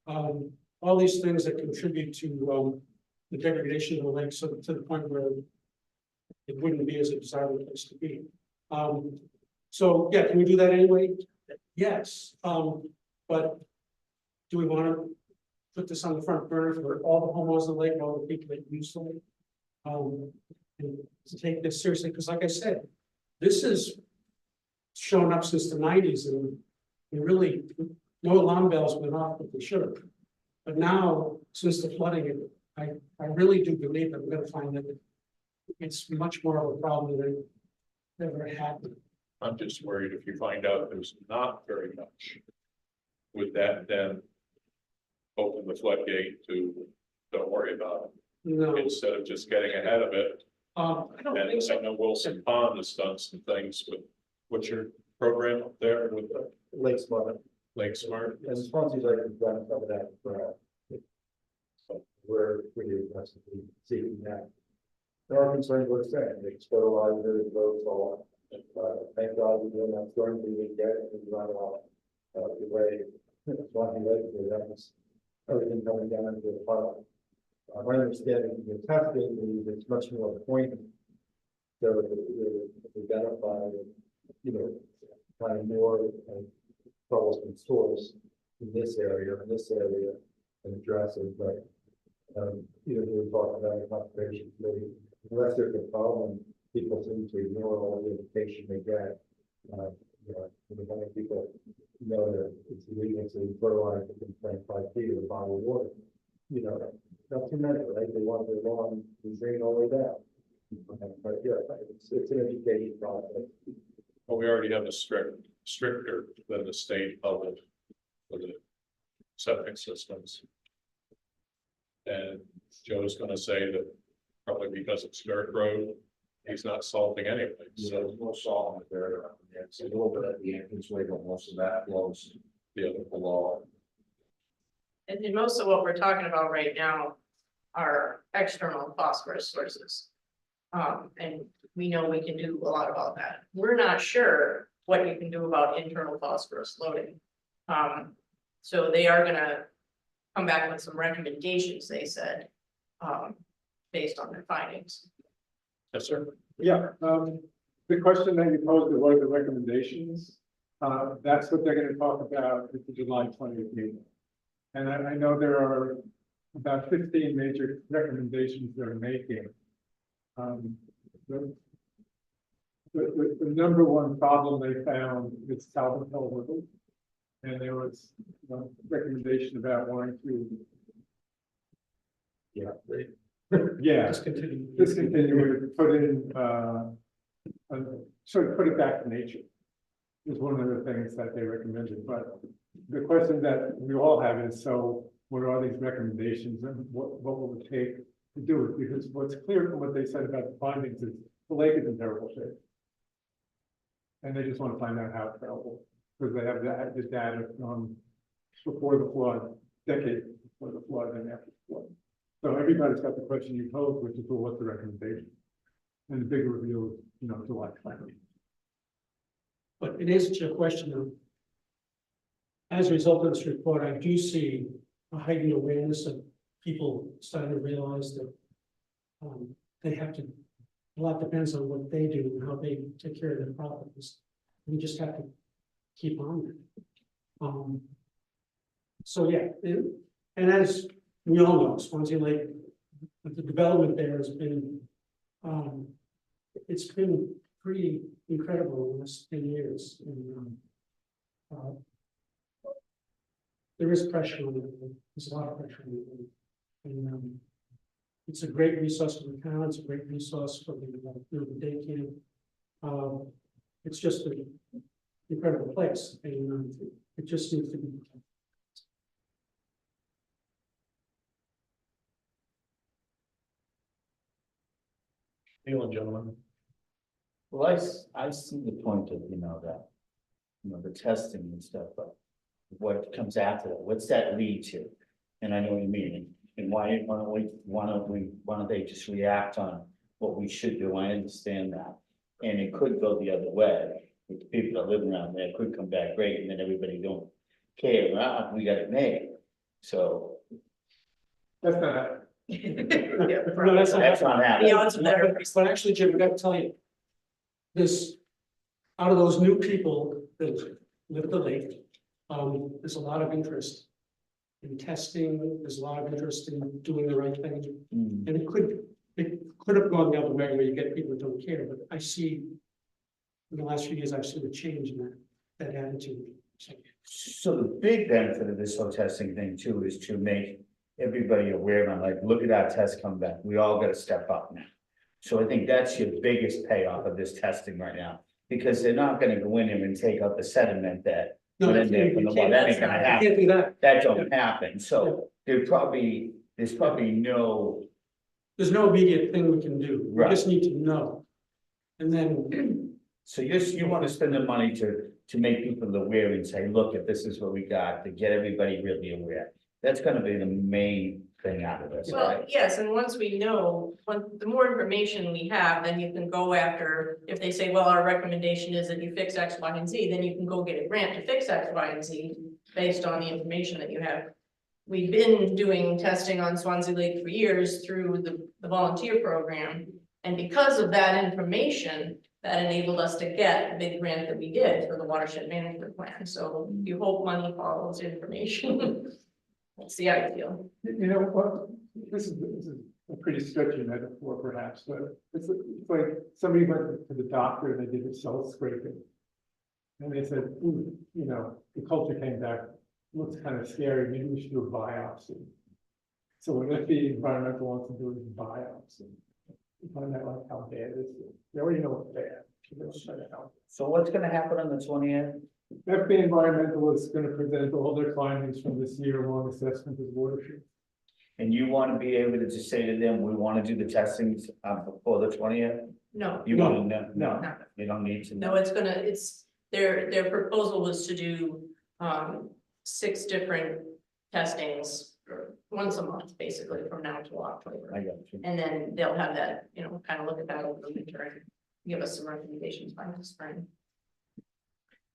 all these things that contribute to the degradation of the lake, so to the point where it wouldn't be as a desirable place to be. So, yeah, can we do that anyway? Yes, but do we want to put this on the front burner for all the homeowners of the lake, all the people that use the lake? And to take this seriously, because like I said, this has shown up since the nineties and really, no alarm bells went off, but they should have. But now, since the flooding, I really do believe that we're gonna find that it's much more of a problem than it ever had been.
I'm just worried if you find out there's not very much. Would that then open the floodgate to, don't worry about
No,
it, instead of just getting ahead of it?
I don't
And
think so.
I know Wilson Pond has done some things with, what's your program up there with the
Lake Smart,
Lake Smart?
and Swanzey's already done some of that, we're pretty aggressively seeking that. There are concerns with saying, they fertilizer, roads, all, thank God we're doing that, storm, we didn't get it, and run off, the way, Swansea Lake, that was everything coming down into the puddle. My understanding, the testing is it's much more pointed. So to identify, kind of more troublesome source in this area, and address it, but, we were talking about the conservation committee, unless there's a problem, people seem to ignore all the indication they get. Many people know that it's illegal to fertilize within 25 feet of the body of water. Not too many, right? They want their lawn to drain all the way down. But yeah, it's an education process.
Well, we already have a stricter than the state of it for the septic systems. And Joe's gonna say that probably because it's dirt road, he's not salting anything,
So
so
there's no salt in there. It's a little bit at the entranceway, but most of that flows
the other
below.
And most of what we're talking about right now are external phosphorus sources. And we know we can do a lot about that. We're not sure what you can do about internal phosphorus loading. So they are gonna come back with some recommendations, they said, based on their findings.
yes, sir.
Yeah, the question that you posed, what are the recommendations? That's what they're gonna talk about at the July 20th meeting. And I know there are about 15 major recommendations they're making. The number one problem they found is Talbot Hill River. And there was a recommendation about wanting to. Yeah. Discontinue it, put in, sort of put it back to nature. Is one of the things that they recommended, but the question that we all have is, so what are these recommendations and what will it take to do it? Because what's clear from what they said about the findings is the lake is in terrible shape. And they just want to find out how terrible, because they have the data from before the flood, decades before the flood and after the flood. So everybody's got the question you posed, which is, well, what's the recommendation? And the big review is, July 20th.
But in answer to your question, though, as a result of this report, I do see a heightened awareness of people starting to realize that they have to, a lot depends on what they do and how they take care of their properties. We just have to keep on it. So yeah, and as we all know, Swansea Lake, the development there has been, it's been pretty incredible in the last 10 years. And, there is pressure on it. There's a lot of pressure on it. And it's a great resource for the town. It's a great resource for the day camp. It's just an incredible place, and it just needs to be.
Feeling, gentlemen.
Well, I see the point of, that, the testing and stuff, but what comes after that, what's that lead to? And I know what you mean, and why don't they just react on what we should do? I understand that. And it could go the other way, with the people that live around there, it could come back great, and then everybody don't care, we got it made, so.
That's not.
No, that's
That's not happening.
The odds are there.
But actually, Jim, I got to tell you, this out of those new people that live at the lake, there's a lot of interest in testing, there's a lot of interest in doing the right thing.
Mm.
And it could have gone the other way where you get people who don't care, but I see, in the last few years, I've seen a change in that attitude.
So the big benefit of this whole testing thing too is to make everybody aware of, like, look at our test come back, we all gotta step up now. So I think that's your biggest payoff of this testing right now, because they're not gonna go in there and take out the sediment that.
No,
went in there from the water. That ain't gonna
you
happen,
can't do that.
that don't happen, so there's probably no,
There's no immediate thing we can do. We
Right.
just need to know. And then,
so you wanna spend the money to make people aware and say, look, if this is what we got, to get everybody really aware. That's gonna be the main thing out of this,
Well,
right?
yes, and once we know, the more information we have, then you can go after, if they say, well, our recommendation is that you fix X, Y, and Z, then you can go get a grant to fix X, Y, and Z based on the information that you have. We've been doing testing on Swanzey Lake for years through the volunteer program. And because of that information, that enabled us to get the big grant that we did for the watershed management plan. So you hope money follows information. That's the ideal.
You know what, this is a pretty stretchy metaphor perhaps, but it's like somebody went to the doctor and they did a cell scraping. And they said, "Ooh, you know, the culture came back, looks kind of scary, maybe we should do a biopsy." So what if the environmental wants to do is biopsy? You find out like how bad this is, they already know it's bad. They don't try to help.
So what's gonna happen on the 20th?
FB Environmental is gonna present all their findings from this year-long assessment of watershed.
And you wanna be able to just say to them, we wanna do the testings before the 20th?
No,
You
No.
wanna know? No,
No.
you don't need to.
no, their proposal was to do 6 different testings once a month, basically, from now till October.
I got you.
And then they'll have that, kind of look at that over the winter and give us some recommendations by the spring.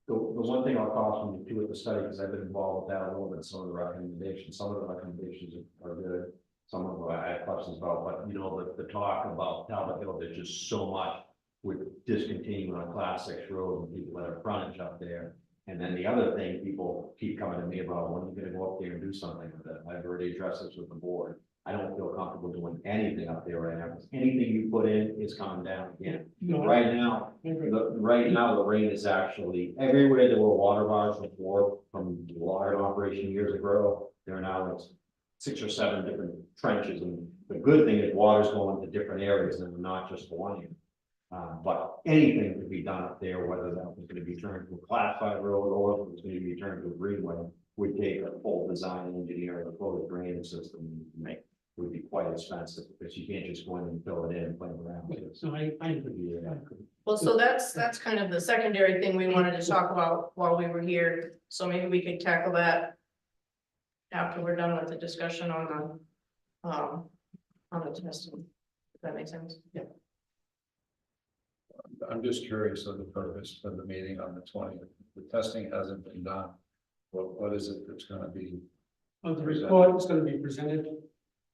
The one thing I'll caution you to with the study, because I've been involved with that a little bit, some of the recommendations, some of the recommendations are good. Some of them I have questions about, but the talk about Talbot Hill, there's just so much with discontinuing on Class 6 road and people that have frontage up there. And then the other thing, people keep coming to me about, when are you gonna go up there and do something with it? I've already addressed this with the board. I don't feel comfortable doing anything up there right now, because anything you put in is coming down again. Right now, the rain is actually, everywhere there were water bars before from the water operation years ago, there are now 6 or 7 different trenches, and the good thing is water's going to different areas and not just one area. But anything could be done up there, whether that was gonna be turned to a Class 5 road or if it was gonna be turned to a greenway, would take a full design engineer and a full drainage system and make. Would be quite expensive, because you can't just go in and fill it in and play around with it.
so I agree.
Yeah.
Well, so that's kind of the secondary thing we wanted to talk about while we were here, so maybe we could tackle that after we're done with the discussion on the testing, if that makes sense.
Yeah.
I'm just curious of the purpose of the meeting on the 20th. The testing hasn't been done. What is it that's gonna be?
The report is gonna be presented.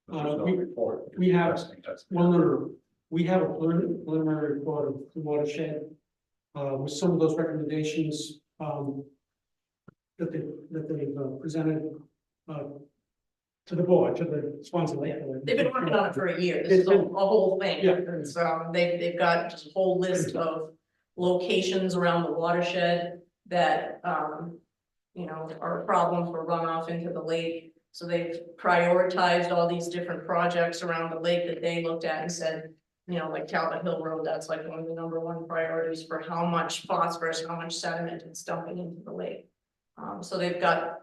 There's no
we-
report.
we have-
Testing has-
Well, no, we have a preliminary report of the watershed, with some of those recommendations, that they've presented, to the board, to the Swanzey Lake.
They've been working on it for a year, this is a whole thing.
Yeah.
It's, they've got just a whole list of locations around the watershed that, are a problem for runoff into the lake. So they've prioritized all these different projects around the lake that they looked at and said, like Talbot Hill Road, that's like one of the #1 priorities for how much phosphorus, how much sediment it's dumping into the lake. So they've got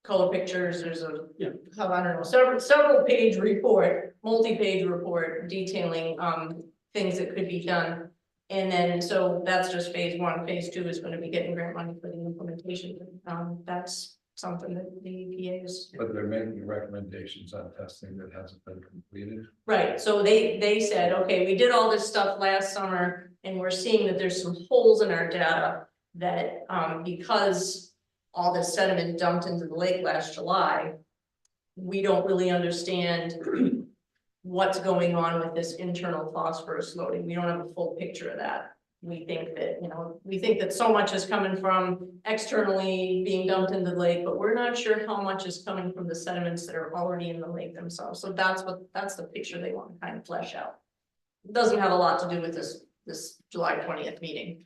color pictures, there's
Yeah.
I don't know, several page report, multi-page report detailing, things that could be done. And then, so that's just phase 1. Phase 2 is gonna be getting grant money for the implementation. That's something that the EPA is.
But they're making recommendations on testing that hasn't been completed.
Right, so they said, okay, we did all this stuff last summer, and we're seeing that there's some holes in our data that, because all this sediment dumped into the lake last July, we don't really understand what's going on with this internal phosphorus loading. We don't have a full picture of that. we think that, you know, we think that so much is coming from externally being dumped into the lake, but we're not sure how much is coming from the sediments that are already in the lake themselves. So that's the picture they want to kind of flesh out. It doesn't have a lot to do with this July 20th meeting.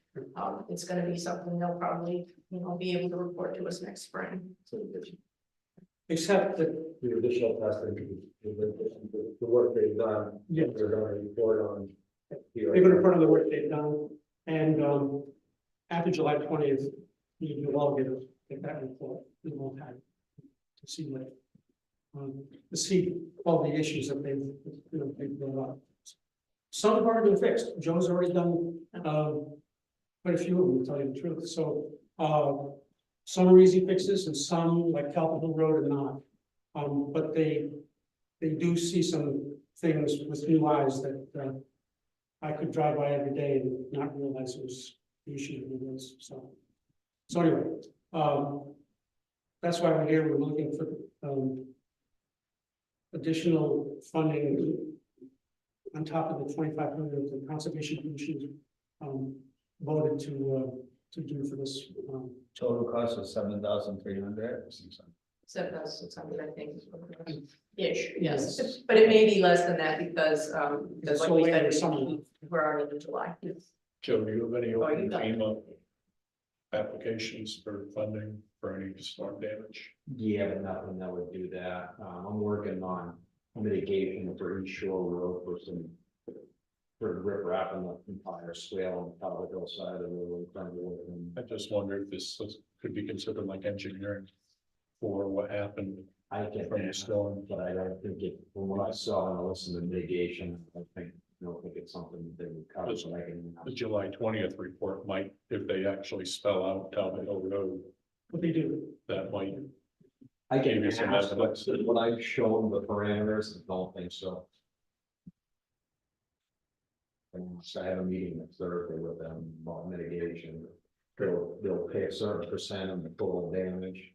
It's gonna be something they'll probably, you know, be able to report to us next spring.
Except that,
The additional testing, the work they've done,
yeah,
they're gonna report on.
they're gonna put on the work they've done, and, after July 20th, you'll all get that report, in more time. To see what, to see all the issues that they've, you know, they've brought up. Some have already been fixed, Joe's already done, quite a few of them, to tell you the truth, so, some are easy fixes and some, like Calvin Hill Road, are not. But they do see some things with new eyes that, I could drive by every day and not realize it was the issue that it was, so. So anyway, that's why we're here, we're looking for, additional funding on top of the 2,500 the Conservation Commission, voted to do for this,
Total cost was $7,300.
7,600, I think, is what it is. Ish,
Yes.
yes, but it may be less than that because like
So
we
late in
said,
the summer.
we're already in July.
Joe, do you have any
Oh, you
open
got it.
FEMA applications for funding for any storm damage?
Yeah, but nothing that would do that. I'm working on mitigation for East Shore Road for the rip wrap and the entire swale on the top of the hillside of the road.
I just wonder if this could be considered like engineering for what happened
I get
from the
that,
storm.
but I don't think it, from what I saw and I listened to mitigation, I don't think it's something that they would cover. So I can.
The July 20th report might, if they actually spell out Talbot Hill Road,
what they do.
that might,
I can
Give you some
ask, but
evidence.
what I've shown the parameters, I don't think so. And so I have a meeting next Thursday with them about mitigation. They'll pay a certain percent of the total damage.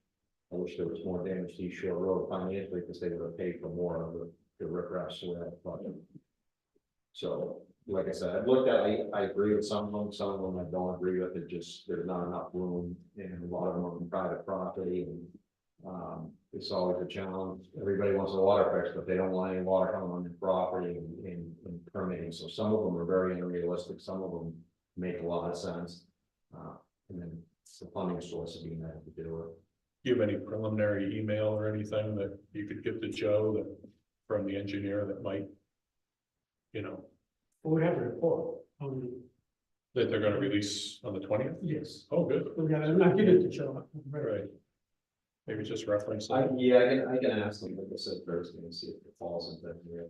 I wish there was more damage to East Shore Road financially, because they would have paid for more of the riprap swale, but. So, like I said, I've looked at, I agree with some of them I don't agree with, it just, there's not enough room, and a lot of them are on private property, and. It's always a challenge, everybody wants a water fix, but they don't want any water coming on their property and permitting, so some of them are very unrealistic, some of them make a lot of sense. And then it's the funding source of being able to do it.
do you have any preliminary email or anything that you could give to Joe that from the engineer that might, you know,
We have a report,
that they're gonna release on the 20th?
yes,
Oh, good,
we got, I'm not giving it to Joe.
right. Maybe just reference
I
that.
can ask them, like I said, Thursday, and see if it falls into the,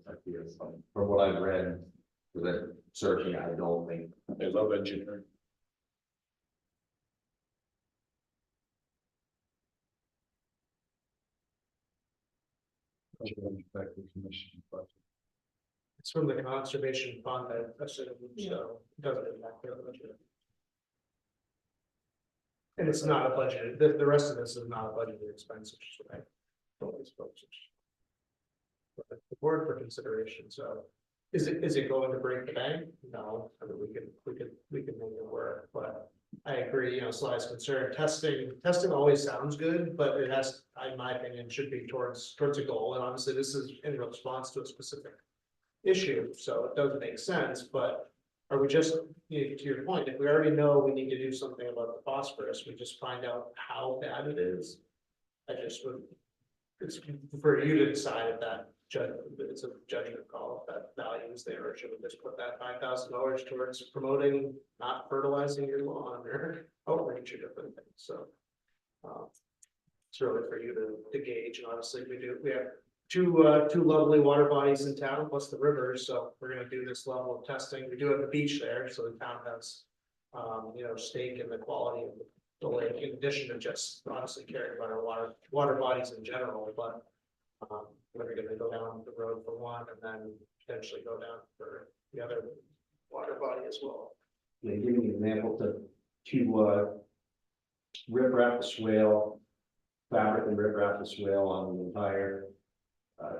from what I've read, with that searching, I don't think.
They love engineering.
It's from the conservation fund, I assume, so it doesn't impact the budget. And it's not a budget, the rest of this is not a budgeted expense, which is what I always focus. But the board for consideration, so is it going to break the bank? No, I mean, we could make it work, but I agree, you know, Sly's concerned, testing always sounds good, but it has, in my opinion, should be towards a goal, and obviously this is in response to a specific issue, so it does make sense, but are we just, to your point, if we already know we need to do something about the phosphorus, we just find out how bad it is? I just would, it's for you to decide if that it's a judgment call, if that value is there, or should we just put that $5,000 towards promoting, not fertilizing your lawn or outreach or different things, so. It's really for you to gauge, and obviously we have two lovely water bodies in town, plus the rivers, so we're gonna do this level of testing. We do have the beach there, so the town has, stake in the quality of the lake, in addition to just honestly caring about our water bodies in general, but we're gonna go down the road for one, and then potentially go down for the other water body as well.
They give me an example to rip wrap the swale, fabric and rip wrap the swale on the entire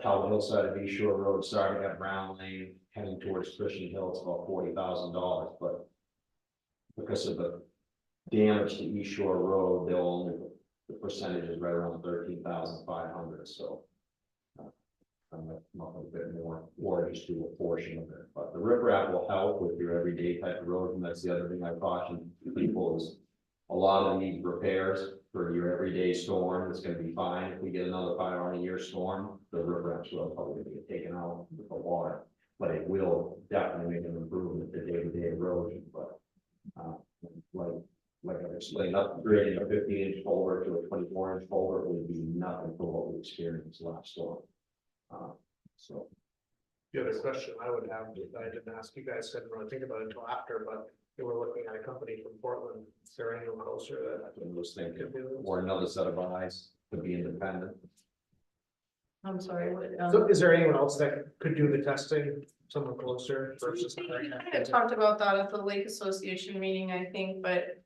Talbot Hillside of East Shore Road, starting at Brown Lane, heading towards Christian Hill, it's about $40,000, but because of the damage to East Shore Road, they'll only, the percentage is right around 13,500, so. Not a bit more, or just do a portion of it, but the riprap will help with your everyday type of road, and that's the other thing I caution people is. A lot of these repairs for your everyday storm, it's gonna be fine, if we get another 5-on-a-year storm, the riprap's will probably get taken out with the water. But it will definitely make an improvement to day-to-day erosion, but, like I explained, upgrading a 15-inch culvert to a 24-inch culvert would be nothing for what we experienced last storm. So,
The other question I would have, that I didn't ask you guys, didn't really think about it until after, but they were looking at a company from Portland, is there anyone closer that
I was thinking,
could do this?
or another set of eyes to be independent.
I'm sorry, what,
So is there anyone else that could do the testing, someone closer versus?
I had talked about that at the Lake Association meeting, I think, but.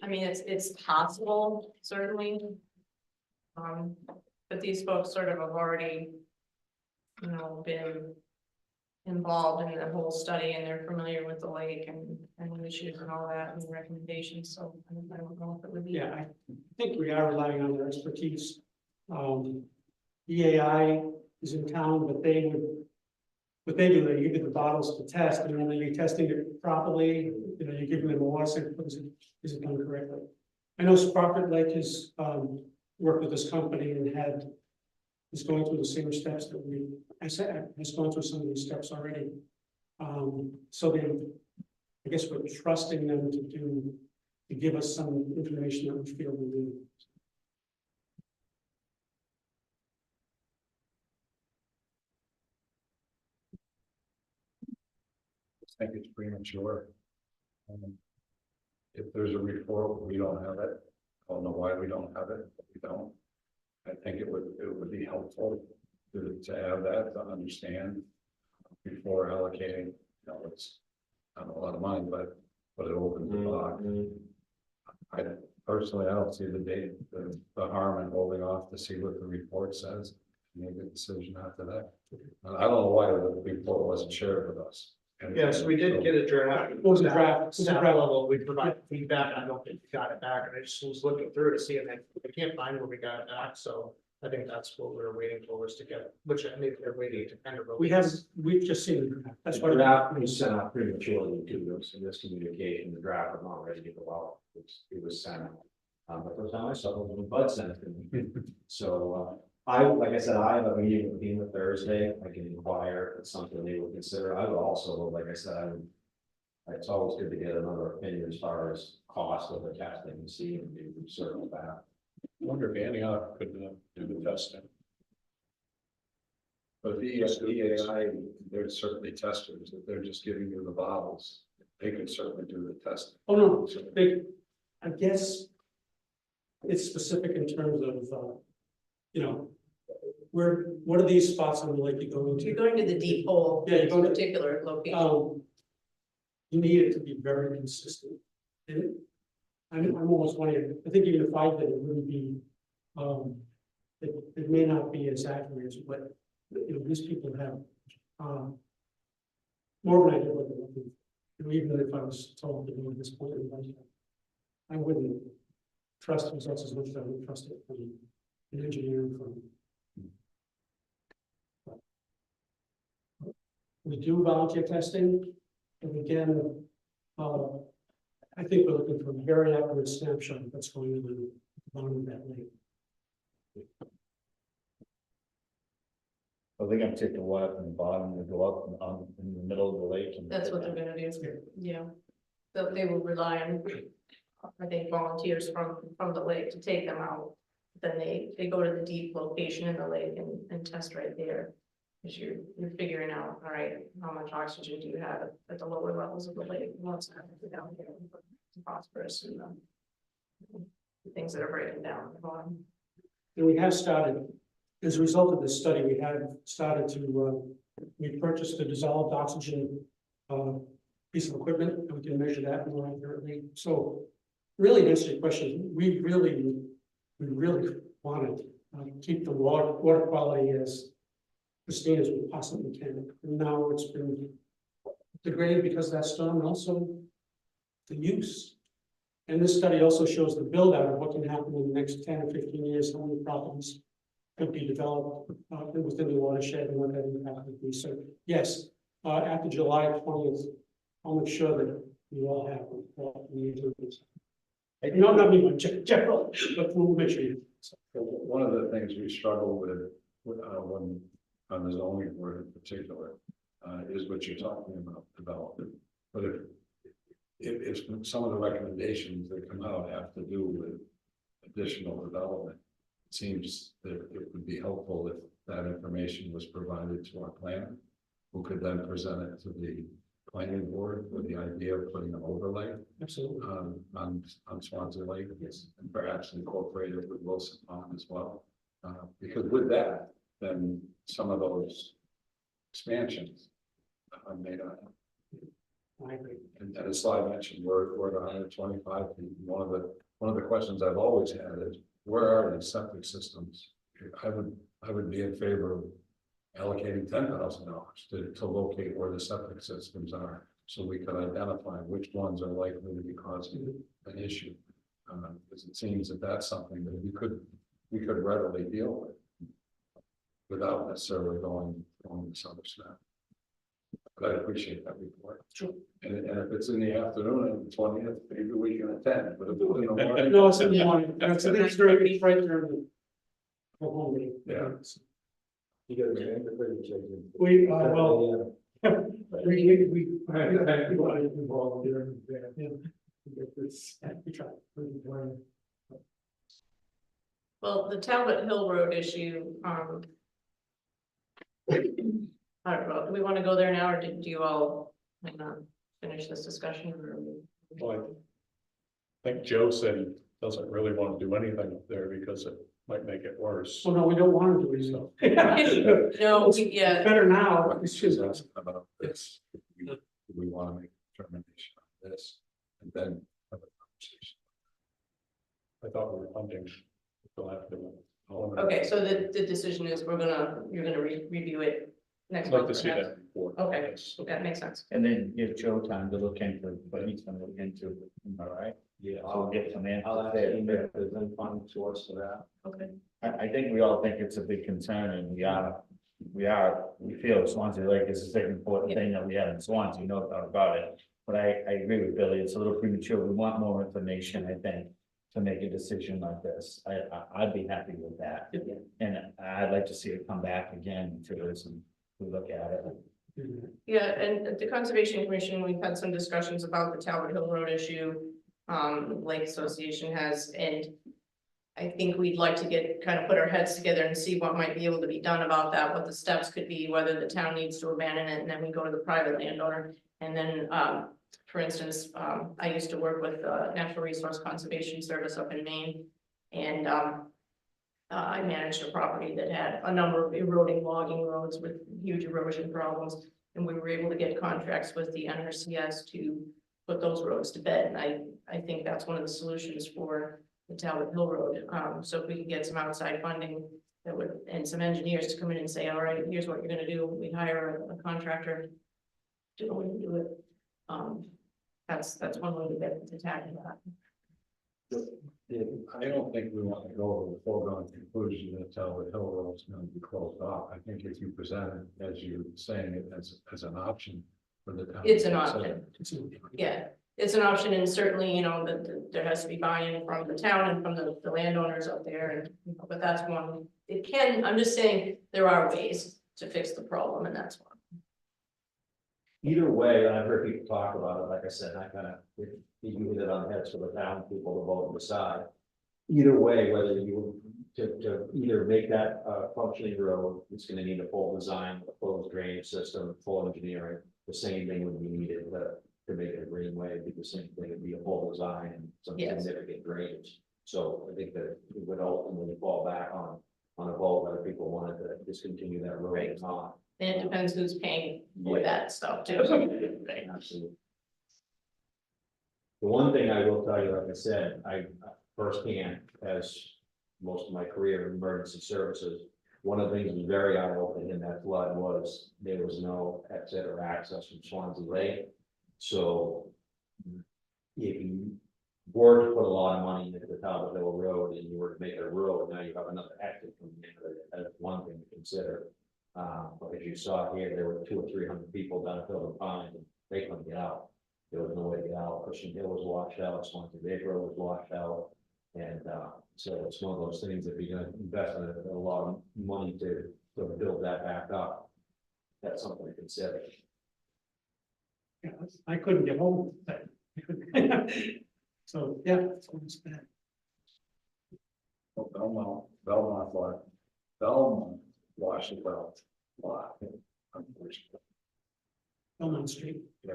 I mean, it's possible, certainly. But these folks sort of have already, you know, been involved in the whole study, and they're familiar with the lake and the issues and all that, and the recommendations, so I don't know if it would be.
Yeah, I think we are relying on their expertise. EAI is in town, but they would, what they do, they give you the bottles to test, and then you're testing it properly, you know, you're giving them a water sample, is it done correctly? I know Sprocket Lake has, worked with this company and is going through the same steps that has gone through some of these steps already. So I guess we're trusting them to give us some information that we feel we need.
I think it's premature. If there's a report, we don't have it. I don't know why we don't have it, but we don't. I think it would be helpful to have that, to understand before allocating, you know, it's not a lot of money, but it opens the box. I personally, I don't see the harm in holding off to see what the report says, make a decision after that. And I don't know why the report wasn't shared with us.
Yes, we did get a draft.
What was the draft?
Staff level, we provided feedback, I don't think we got it back, and I just was looking through to see, and I can't find where we got it back, so. I think that's what we were waiting for, was to get, which I think they're waiting to kind of.
We've just seen the draft. That's
The
why.
draft was sent out prematurely to those in this communication, the draft was not ready to go out, it was sent out. But the time I saw it when Bud sent it to me. So, like I said, I have a meeting with FEMA Thursday, I can inquire if it's something they would consider, I would also, like I said, it's always good to get another opinion as far as cost of the testing and see and do circle back.
I wonder if Antioch could do the testing. But the EAI, they're certainly testers, if they're just giving you the bottles, they could certainly do the testing.
Oh, no, I guess it's specific in terms of, you know, what are these spots on the lake you're going to?
You're going to the deep hole,
Yeah, you're
in
going to-
particular location.
You need it to be very consistent. And I'm almost wondering, I think even if I did, it wouldn't be, it may not be as accurate as what, you know, these people have, more of an idea what they're looking for. You know, even if I was told to do this point in time, I wouldn't trust results as much as I would trust it from an engineering firm. We do volunteer testing, and again, I think we're looking for a very accurate snapshot of what's going on at the bottom of that lake.
Are they gonna take the water from the bottom and go up in the middle of the lake? And
That's what they're gonna do, yeah. So they will rely on, I think, volunteers from the lake to take them out. Then they go to the deep location in the lake and test right there. Because you're figuring out, all right, how much oxygen do you have at the lower levels of the lake? What's happening down here, phosphorus and the things that are breaking down at the bottom.
And we have started, as a result of this study, we have started to, we purchased a dissolved oxygen piece of equipment, and we can measure that more accurately. So really, to answer your question, we really wanted to keep the water quality as pristine as we possibly can. And now it's been degraded because of that storm, and also the use. And this study also shows the build out of what can happen in the next 10 or 15 years, how many properties could be developed within the watershed and what that impact would be. So yes, after July 20th, I'll make sure that you all have what you need to do. No, not me, general, but we'll make sure you.
So one of the things we struggle with, when, on the zoning board in particular, is what you're talking about, development. But if some of the recommendations that come out have to do with additional development, it seems that it would be helpful if that information was provided to our planner, who could then present it to the planning board with the idea of putting an overlay
Absolutely.
on Swanzey Lake. Yes. And perhaps incorporate it with Wilson Pond as well. Because with that, then some of those expansions may not.
I agree.
And as I mentioned, we're at 125 feet. One of the questions I've always had is, where are these septic systems? I would be in favor of allocating $10,000 to locate where the septic systems are, so we could identify which ones are likely to be causing an issue. Because it seems that that's something that we could readily deal with without necessarily going this other step. But I appreciate that report.
Sure.
And if it's in the afternoon on the 20th, maybe we can attend, but if it's in the morning.
No, it's in the morning. It's very right there. Go home.
Yeah.
You got a name before you change it.
We, well, we.
Involved here.
Yeah. We try.
Well, the Talbot Hill Road issue, I don't know, do we want to go there now, or do you all, finish this discussion? Or?
Well, I think Joe said he doesn't really want to do anything up there because it might make it worse.
Oh, no, we don't want to do anything.
No,
It's better now. It's
She's
just,
asking about this. Do we want to make a determination on this and then have a conversation?
I thought we were funding. We'll have to.
Okay, so the decision is you're gonna review it next
I'd like
month.
to see
perhaps?
that report.
Okay.
Yes.
That makes sense.
And then give Joe time to look into what he's gonna look into, all right?
Yeah,
I'll get some answers
I'll ask
there.
email if there's any funding source for that.
Okay.
I think we all think it's a big concern, and we feel Swansea Lake is the second important thing that we have in Swansea, no doubt about it. But I agree with Billy, it's a little premature, we want more information, I think, to make a decision like this. I'd be happy with that.
Yeah.
And I'd like to see it come back again to us and we look at it.
Yeah, and at the Conservation Commission, we've had some discussions about the Talbot Hill Road issue. Lake Association has, and I think we'd like to put our heads together and see what might be able to be done about that, what the steps could be, whether the town needs to abandon it, and then we go to the private landowner. And then, for instance, I used to work with Natural Resource Conservation Service up in Maine. And I managed a property that had a number of eroding logging roads with huge erosion problems. And we were able to get contracts with the NRCS to put those roads to bed. And I think that's one of the solutions for the Talbot Hill Road. So if we can get some outside funding that would, and some engineers to come in and say, all right, here's what you're gonna do. We hire a contractor to go in and do it. That's one way to get to tackle that.
I don't think we want to go to a foregone conclusion that Talbot Hill Road is going to be closed off. I think if you present it, as you're saying it, as an option for the town.
It's an
to
option.
consider.
Yeah, it's an option, and certainly, there has to be buy-in from the town and from the landowners up there, and, but that's one. It can, I'm just saying, there are ways to fix the problem, and that's one.
Either way, I've heard people talk about it, like I said, you hit it on the head for the town people to vote and decide. Either way, whether you, to either make that functioning road, it's gonna need a full design, a full drainage system, full engineering. The same thing would be needed to make it a greenway, it'd be the same thing, it'd be a full design and some
Yes.
significant drainage. So I think that it would ultimately fall back on a vote whether people wanted to discontinue that road or not.
And it depends who's paying for that stuff too.
Absolutely. The one thing I will tell you, like I said, I firsthand, as most of my career in emergency services, one of the things that was very eye-opening in that flood was there was no exit or access from Swanzey Lake. So if you were to put a lot of money into the top of Hill Road and you were to make it a road, now you have another exit from the end of it, that's one thing to consider. But as you saw here, there were 200 or 300 people down at Hill Pines, and they couldn't get out. There was no way to get out, Cushing Hill was washed out, Swanzey Lake Road was washed out. And, so it's one of those things, if you're gonna invest in a lot of money to build that back up, that's something to consider.
Yeah, I couldn't get home. So, yeah, it's almost bad.
Belmont washed it out. Wow. Unfortunately.
Belmont Street.
Yeah.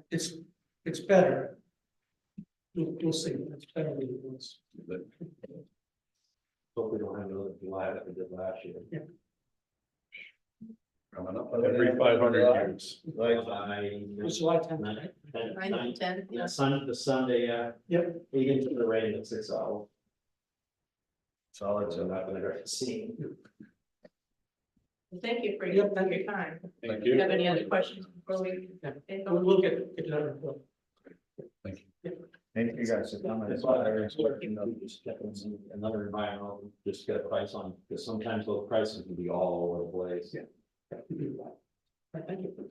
It's better. We'll see, it's better than it was.
Hope we don't have another July that we did last year.
Coming up.
Every 500 years.
Like,
It was July 10th, right?
9 to 10,
yeah, the Sunday,
Yep.
8 into the rain at 6 hours. Solid, so not gonna go to see.
Thank you for
Yep,
your time.
Thank
Do you
you.
have any other questions before we?
Yeah.
Okay,
We'll look at it.
Thank you.
Thank you guys for coming. That's why I was working, just getting another environmental, just get a price on, because sometimes those prices can be all over the place.
Yeah. Thank you.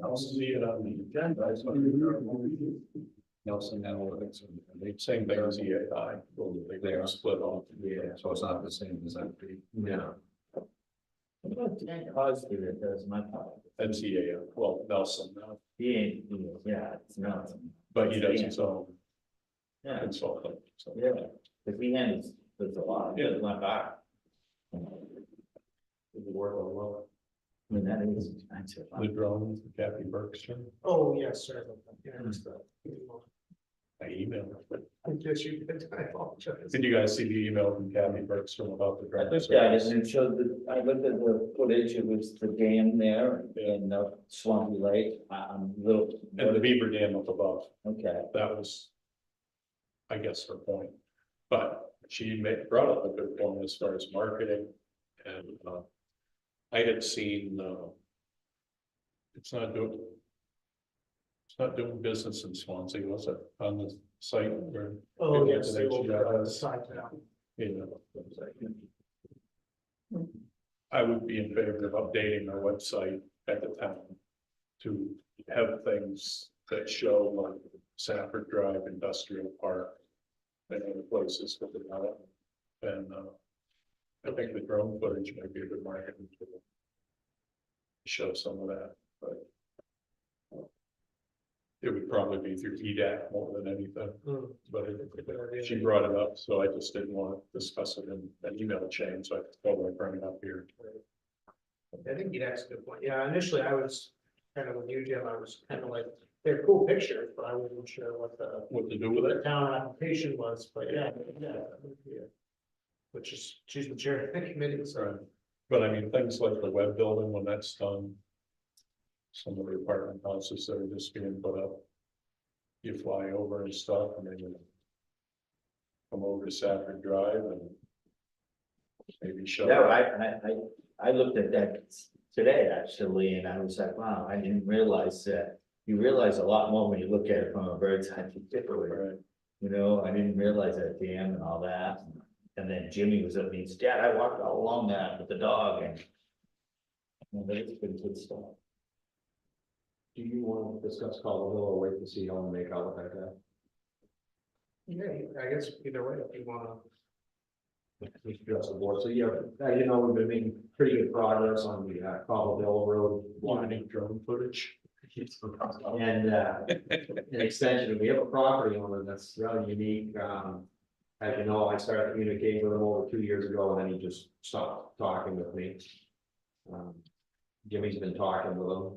I'll see it on the agenda. It's on the-
Nelson Analytics, and they
Same thing as EAI. Well, they are split off.
Yeah,
so it's not the same as that.
yeah. Positive it does my part.
That's EAI, well, Nelson,
He ain't, yeah, it's not.
but he does his own
Yeah,
consulting. So
yeah, if we handles, there's a lot,
Yeah.
it's not bad. It's worth a lot. I mean, that is expensive.
the drone, Kathy Bergstrom,
Oh, yes, sir. Yeah, it's the-
I emailed her.
I guess you did, I apologize.
Did you guys see the email from Kathy Bergstrom about the
I
drone?
looked at it and it showed I looked at the footage, it was the dam there in Swampy Lake, I'm a little.
And the beaver dam up above.
Okay,
That was, I guess, her point. But she brought up a good point as far as marketing and, I had seen, it's not doing business in Swansea, was it, on the site where?
Oh, yes, they
They
will,
will,
side down.
you know, I would be in favor of updating our website at the town to have things that show like Sanford Drive Industrial Park and other places for development. And I think the drone footage might be a good marketing tool to show some of that, but it would probably be through EDAC more than anything. But she brought it up, so I just didn't want to discuss it in an email chain, so I thought I'd bring it up here.
I think you'd ask a good point. Yeah, initially I was kind of with you, Jim, I was kind of like, they're cool pictures, but I wasn't sure what
What to do with
the
it?
town application was, but yeah. Which is, she's the chair of the committee, so.
Right. But I mean, things like the web building, when that's done, some of the apartment houses that are just being put up, you fly over and stuff, and then you come over to Safford Drive and maybe show.
yeah, I looked at that today actually, and I was like, wow, I didn't realize that. You realize a lot more when you look at it from a bird's eye view,
Right.
you know, I didn't realize that dam and all that. And then Jimmy was up and he said, Dad, I walked all along that with the dog and. Well, that's pretty good stuff.
Do you want to discuss Cobble Hill or wait to see how we make out with that guy?
Yeah, I guess either way, if you wanna.
We should address the board. So, yeah, you know, we've been making pretty good progress on the Cobble Hill Road
Wanting drone footage.
and an extension. We have a property owner that's really unique. As you know, I started communicating with him over 2 years ago, and then he just stopped talking with me. Jimmy's been talking with him,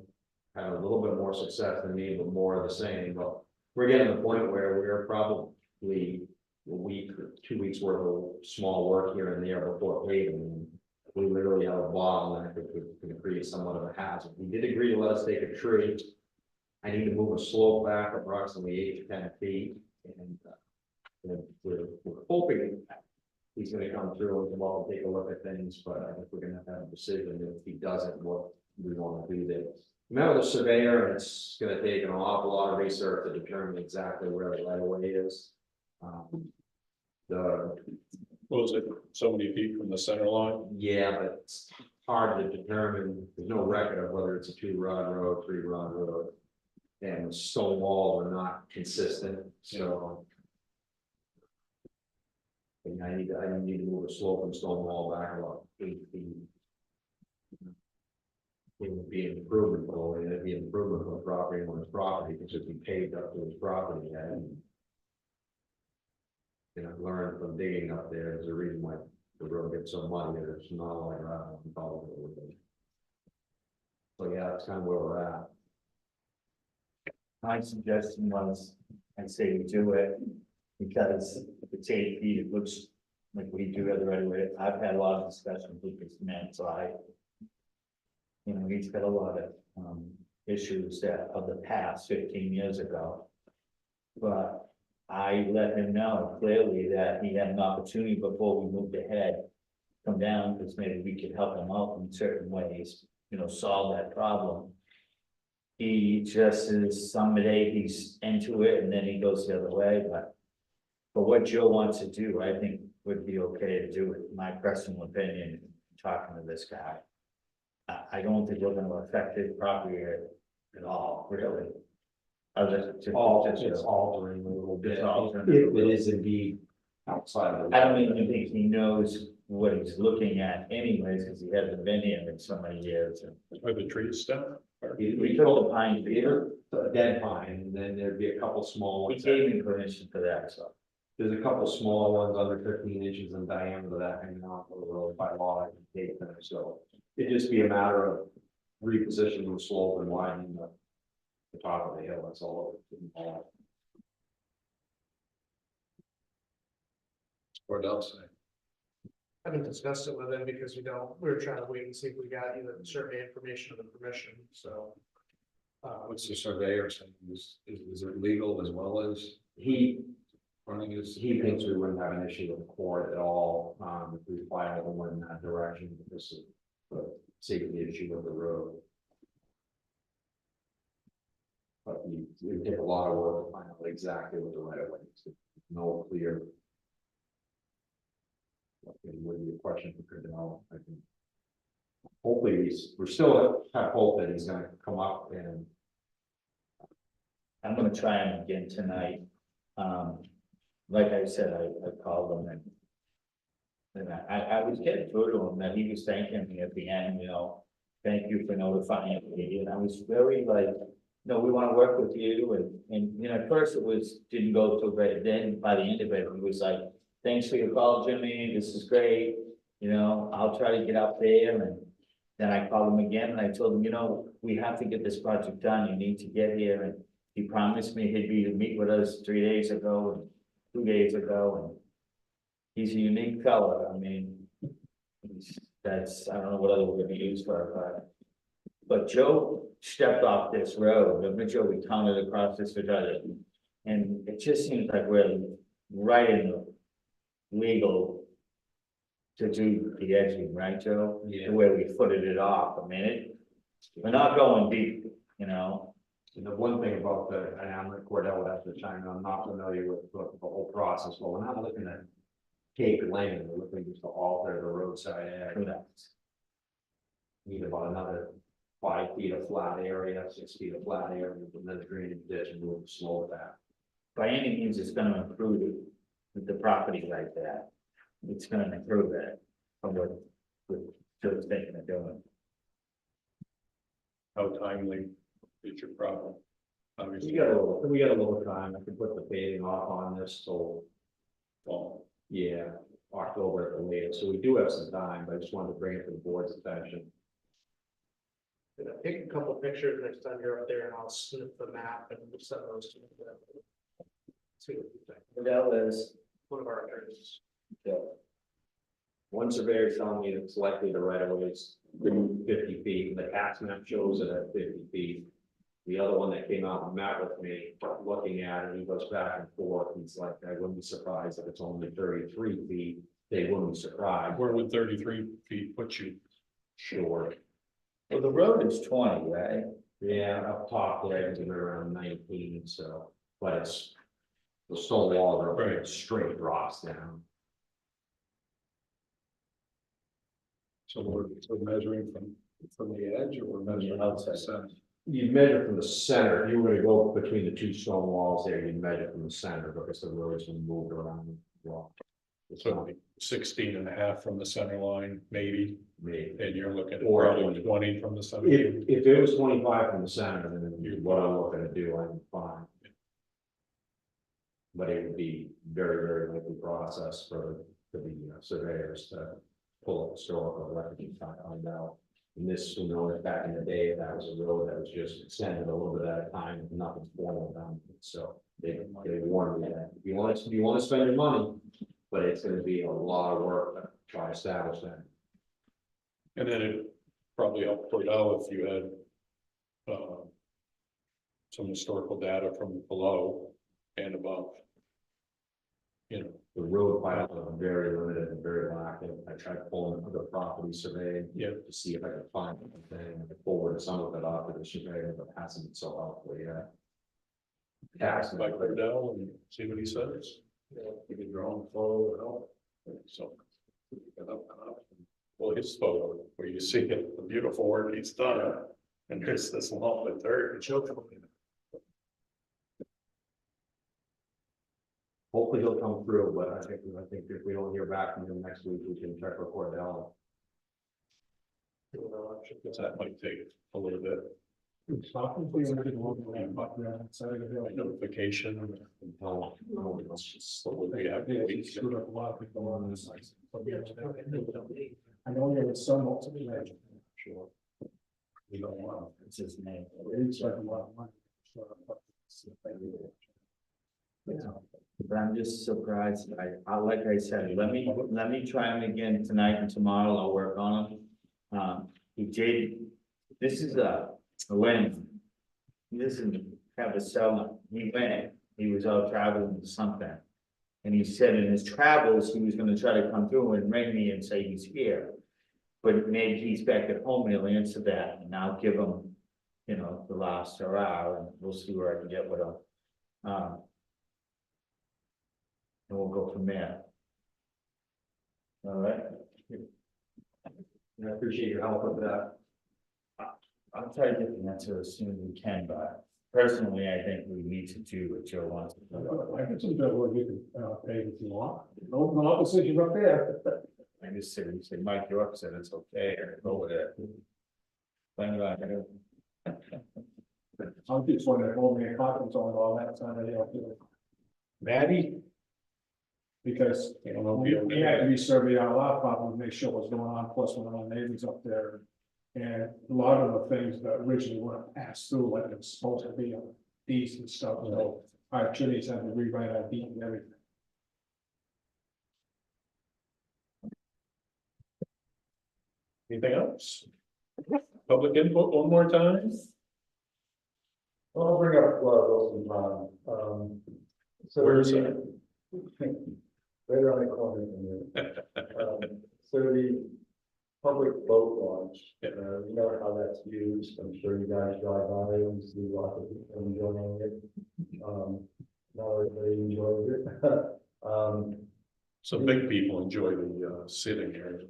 had a little bit more success than me, but more of the same. But we're getting to the point where we're probably a week or 2 weeks worth of small work here and there before paving. We literally have a bottleneck that could create somewhat of a hazard. He did agree to let us take a tree. I need to move a slope back approximately 8 to 10 feet, and we're hoping he's gonna come through and come out and take a look at things, but I think we're gonna have a decision if he doesn't, what we wanna do there. Remember the surveyor, and it's gonna take an awful lot of research to determine exactly where the right of way is. The,
What was it, so many feet from the center line?
yeah, but it's hard to determine, there's no record of whether it's a 2-rod road, 3-rod road. And the stone walls are not consistent, so. And I need to move a slope and stone wall back about 8 feet. It would be an improvement, though, and it'd be an improvement for the property owner's property, because it'd be paved up to his property, and. And I've learned from digging up there, there's a reason why the road gets so muddy, there's not a lot of gravel involved with it. So yeah, that's kind of where we're at.
My suggestion was, I'd say we do it, because if it's 8 feet, it looks like we do it right away. I've had a lot of discussions with this man, so he's got a lot of, issues that of the past 15 years ago. But I let him know clearly that he had an opportunity before we moved ahead, come down, because maybe we could help him out in certain ways, solve that problem. He just is, someday he's into it and then he goes the other way, but what Joe wants to do, I think would be okay to do it, my personal opinion, talking to this guy. I don't think we're gonna affect his property at all, really.
It's altering a little bit,
It's altering.
if it is indeed outside of the.
I don't even think he knows what he's looking at anyways, because he hasn't been here in so many years.
Are the trees down?
We told the pine tree,
Either a dead pine, and then there'd be a couple small
he
ones.
gave me permission for that, so.
There's a couple small ones under 15 inches in diameter that hang off the road by law, I can take them, so. It'd just be a matter of repositioning the slope and widening the top of the hill, that's all.
What else?
I haven't discussed it with him because we were trying to wait and see if we got either the survey information or the permission, so.
What's the surveyor saying? Is it legal as well as
He
running his?
He thinks we wouldn't have an issue with the court at all, if we filed one in that direction, because of the safety issue of the road. But we did a lot of work to find out exactly what the right of way is, no clear. It would be a question for Cardinal, I think. Hopefully, we're still have hope that he's gonna come up and.
I'm gonna try him again tonight. Like I said, I called him and I was getting through to him, that he was thanking me at the end, thank you for notifying me, and I was very like, no, we wanna work with you, and at first didn't go so great, then by the end of it, he was like, thanks for your call, Jimmy, this is great, I'll try to get up there, and then I called him again, and I told him, we have to get this project done, you need to get here, and he promised me he'd be to meet with us 3 days ago and 2 days ago, and he's a unique fellow. I mean, I don't know what other word to use for it, but Joe stepped off this road, remember Joe, we counted across this vagina, and it just seems like we're right in the legal to do the edging, right, Joe?
Yeah.
The way we footed it off, I mean, we're not going deep,
And the one thing about and I'm at Cordell would have to chime in, I'm not familiar with the whole process, but we're not looking at Cape Lane, we're looking just to alter the roadside area. Need about another 5 feet of flat area, 6 feet of flat area, and then the drainage ditch and move the slope back.
By any means, it's gonna improve the property like that. It's gonna improve that from what Joe's thinking of doing.
How timely is your problem? Obviously.
We got a little time, I can put the paving off on this till,
Fall.
yeah, October at the latest, so we do have some time, but I just wanted to bring it to the board's attention.
Take a couple pictures next time you're up there and I'll snip the map and send those to you. See what you think.
That was,
One of our attorneys.
One surveyor's telling me it's likely the right of way is 50 feet, and the tax map shows it at 50 feet. The other one that came out and met with me, looking at it, he goes back and forth, he's like, I wouldn't be surprised if it's only 33 feet. they wouldn't be surprised,
Where would 33 feet put you?
sure.
Well, the road is 20, right?
Yeah, up top there is around 19, so, but it's, the stone wall, are
Right.
straight drops down.
So we're measuring from the edge, or we're measuring
outside.
the center?
You measure from the center, if you were to go between the two stone walls there, you measure from the center, because the road's been moved around the wall. It's
So
not
16 and a half from the center line, maybe,
me.
and you're looking at
Or
probably 20 from the center.
If it was 25 from the center, then what I'm looking to do, I'm fine. But it would be very, very lengthy process for the surveyors to pull up historical records and find out. And this, you know, back in the day, that was a road that was just extended a little bit at a time, and nothing formal done. So they warned me that if you want to spend your money, but it's gonna be a lot of work to try to establish that.
And then it probably helped put out if you had some historical data from below and above. You know,
The road files are very limited and very lacking. I tried pulling other property surveying.
Yeah.
To see if I could find anything, I could forward some of it off to the surveyor, but hasn't been so helpful yet.
ask by Cordell and see what he says. You can draw a photo or help. So. Well, his photo, where you see it, the beautiful work he's done, and there's this lump of dirt and children.
Hopefully he'll come through, but I think if we don't hear back from him next week, we can check with Cordell.
Because that might take a little bit. Notification.
Until,
So we have to wait.
I know there was some ultimately.
sure.
We don't want.
It's his name.
It's like a lot of money.
But I'm just surprised, like I said, let me try him again tonight and tomorrow, I'll work on him. He did, this is when, he doesn't have a cell, he went, he was out traveling to something. And he said in his travels, he was gonna try to come through and ring me and say he's here. But maybe he's back at home, he'll answer that, and I'll give him, you know, the last hurrah, and we'll see where I can get with him. And we'll go from there. All right,
I appreciate your help with that.
I'll try to get the answer as soon as we can, but personally, I think we need to do what Joe wants.
I can see that what you can pay if you want. No opposition up there.
I just said, he said, Mike York said it's okay, or go with it. Blame it on him.
I'm just wondering, hold me a conference on all that time of the
Maddie,
because
I don't know if
we
you.
had to resurvey our lot property, make sure what's going on, plus one of our neighbors up there. And a lot of the things that originally weren't passed through, like it's supposed to be on deeds and stuff, so our attorneys had to rewrite our deed and everything.
Anything else? Public input one more time?
I'll bring up Wilson Pond, so.
Where's that?
Right around the corner from you. So the public boat launch, you know how that's used, I'm sure you guys drive by and see lots of people enjoying it. Not everybody enjoys it.
Some big people enjoy the sitting area.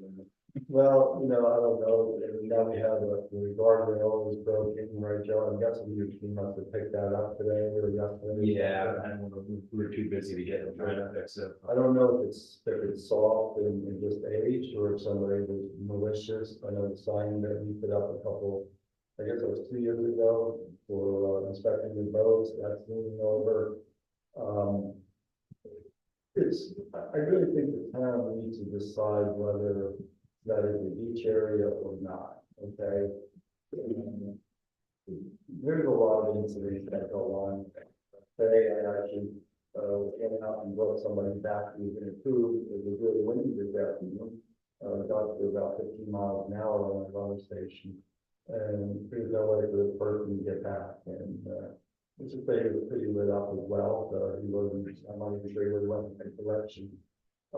Well, I don't know, and now we have the guardrail is broken, right, Joe? I'm guessing your team must have picked that up today or yesterday.
Yeah, I don't know, we were too busy to get it trying to fix it.
I don't know if it's soft and just aged or if somebody was malicious. I know the sign that we put up a couple, I guess it was 2 years ago for inspecting the boats, that's moving over. I really think the town needs to decide whether that is a beach area or not, okay? There's a lot of incidents that go on. Today, I actually, went out and brought somebody back who was in a tube, it was really windy this afternoon. Got to about 15 miles an hour on the road station. And there's no way for the person to get back, and, Mr. Baker was pretty lit up as well, so he wasn't, I'm not even sure he really went in the direction.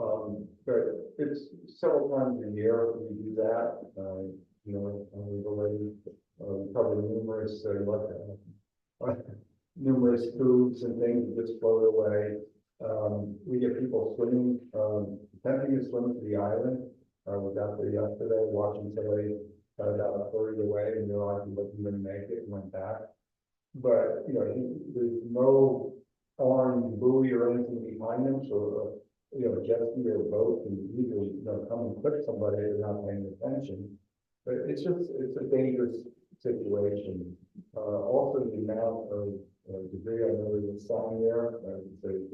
But it's several times a year we do that, we've already, covered numerous, numerous tubes and things that just float away. We get people swimming, attempting to swim to the island. Was out there yesterday watching somebody got about 30 away and realized he wasn't going to make it and went back. But, there's no orange buoy or anything behind them, so, a jet ski or a boat can easily, come and clip somebody if they're not paying attention. But it's a dangerous situation. Also the amount of debris, I know there's a sign there, it says,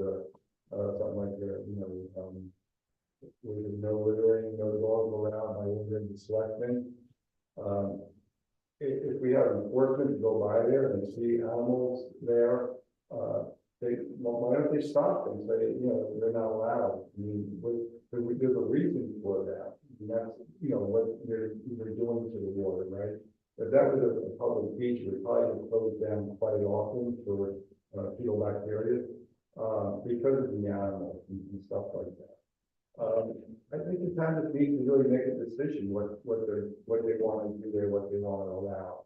something like, with no littering, no dogs allowed, by ordering the selectmen. If we have enforcement to go by there and see animals there, why don't they stop and say, they're not allowed? I mean, there's a reason for that. And that's, what they're doing to the water, right? If that was a public beach, we'd probably have closed down quite often for fetal bacteria, because of the animals and stuff like that. I think the town just needs to really make a decision what they want to do there, what they want to allow.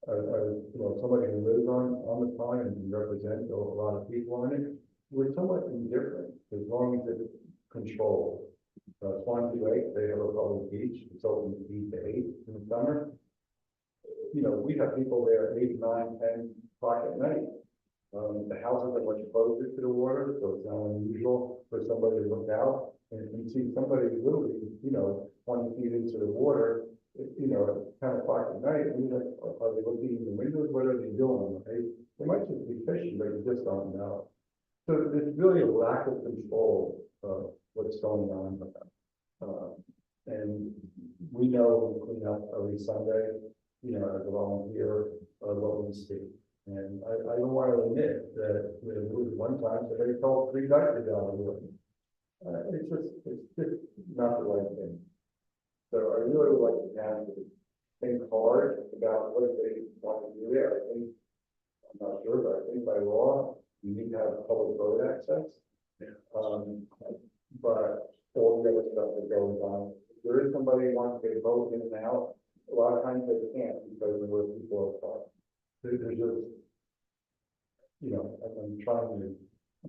Somebody who lives on the pond and represents a lot of people on it, we're somewhat indifferent as long as it's controlled. Swanzey Lake, they have a public beach, it's open 8 to 8 in the summer. We have people there at 8, 9, 10 o'clock at night. The houses are much closer to the water, so it's not unusual for somebody to look out and see somebody literally, 20 feet into the water, at 10 o'clock at night. And you're like, are they looking in the windows? What are they doing? They might just be fishing, but you just don't know. So there's really a lack of control of what's going on with them. And we know we clean up every Sunday, as a volunteer, what we see. And I don't want to admit that there was one time somebody called 3 diapers out of the room. It's just not the right thing. So I really would like to have to think hard about what they want to do there. I'm not sure, but I think by law, you need to have public road access.
Yeah.
But all the other stuff that goes on, if there is somebody who wants to get a boat in and out, a lot of times they can't because of where people are parked. There's just, I'm trying to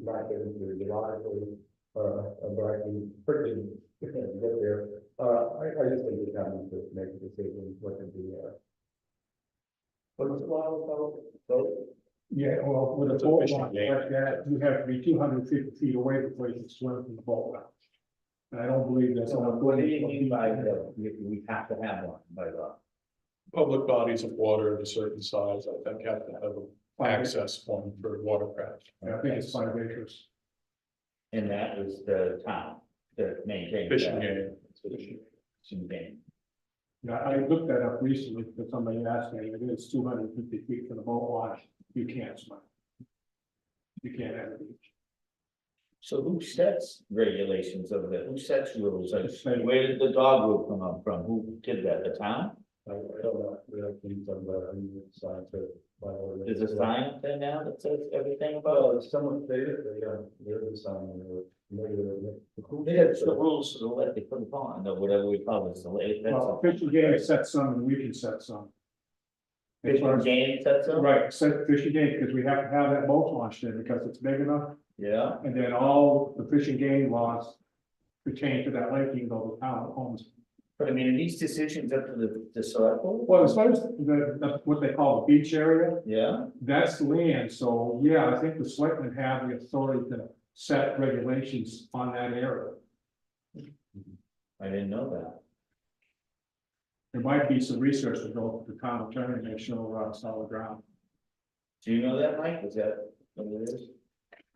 not get into the derogatory, but I can quickly get there. I just think the town needs to make a decision what to do there. What's the law about boat?
Yeah, well, with a
It's a
boat
fishing
launch
game.
like that, you have to be 250 feet away before you can swim from the boat launch. And I don't believe that's.
So what do you mean by we have to have one by law?
Public bodies of water of a certain size, I think, have to have an access point for watercraft.
I think it's 5 acres.
And that was the town that maintained.
Fishing
that.
game.
Fishing game.
Yeah, I looked that up recently because somebody asked me, it is 250 feet from the boat launch, you can't swim. You can't have a beach.
So who sets regulations of that? Who sets rules? Like,
The state.
where did the dog rule come up from? Who did that? The town?
I don't know, we have to do something about it, I need to sign to.
There's a sign up there now that says everything
Well,
about
if someone stated, there's a sign there, maybe
it. It's the rules for the lake, they put it on, or whatever we call it, the lake.
Well, fishing game sets some and we can set some. As far
Fishing
as-
game sets up?
Right, set fishing game, because we have to have that boat launched in because it's big enough.
Yeah,
And then all the fishing game laws pertain to that lake, even though the town owns.
but I mean, are these decisions up to the select board?
Well, as far as what they call the beach area,
Yeah,
that's land, so yeah, I think the selectmen have the authority to set regulations on that area.
I didn't know that.
There might be some research to go to the town attorney to make sure we're on solid ground.
Do you know that, Mike? Is that what it is?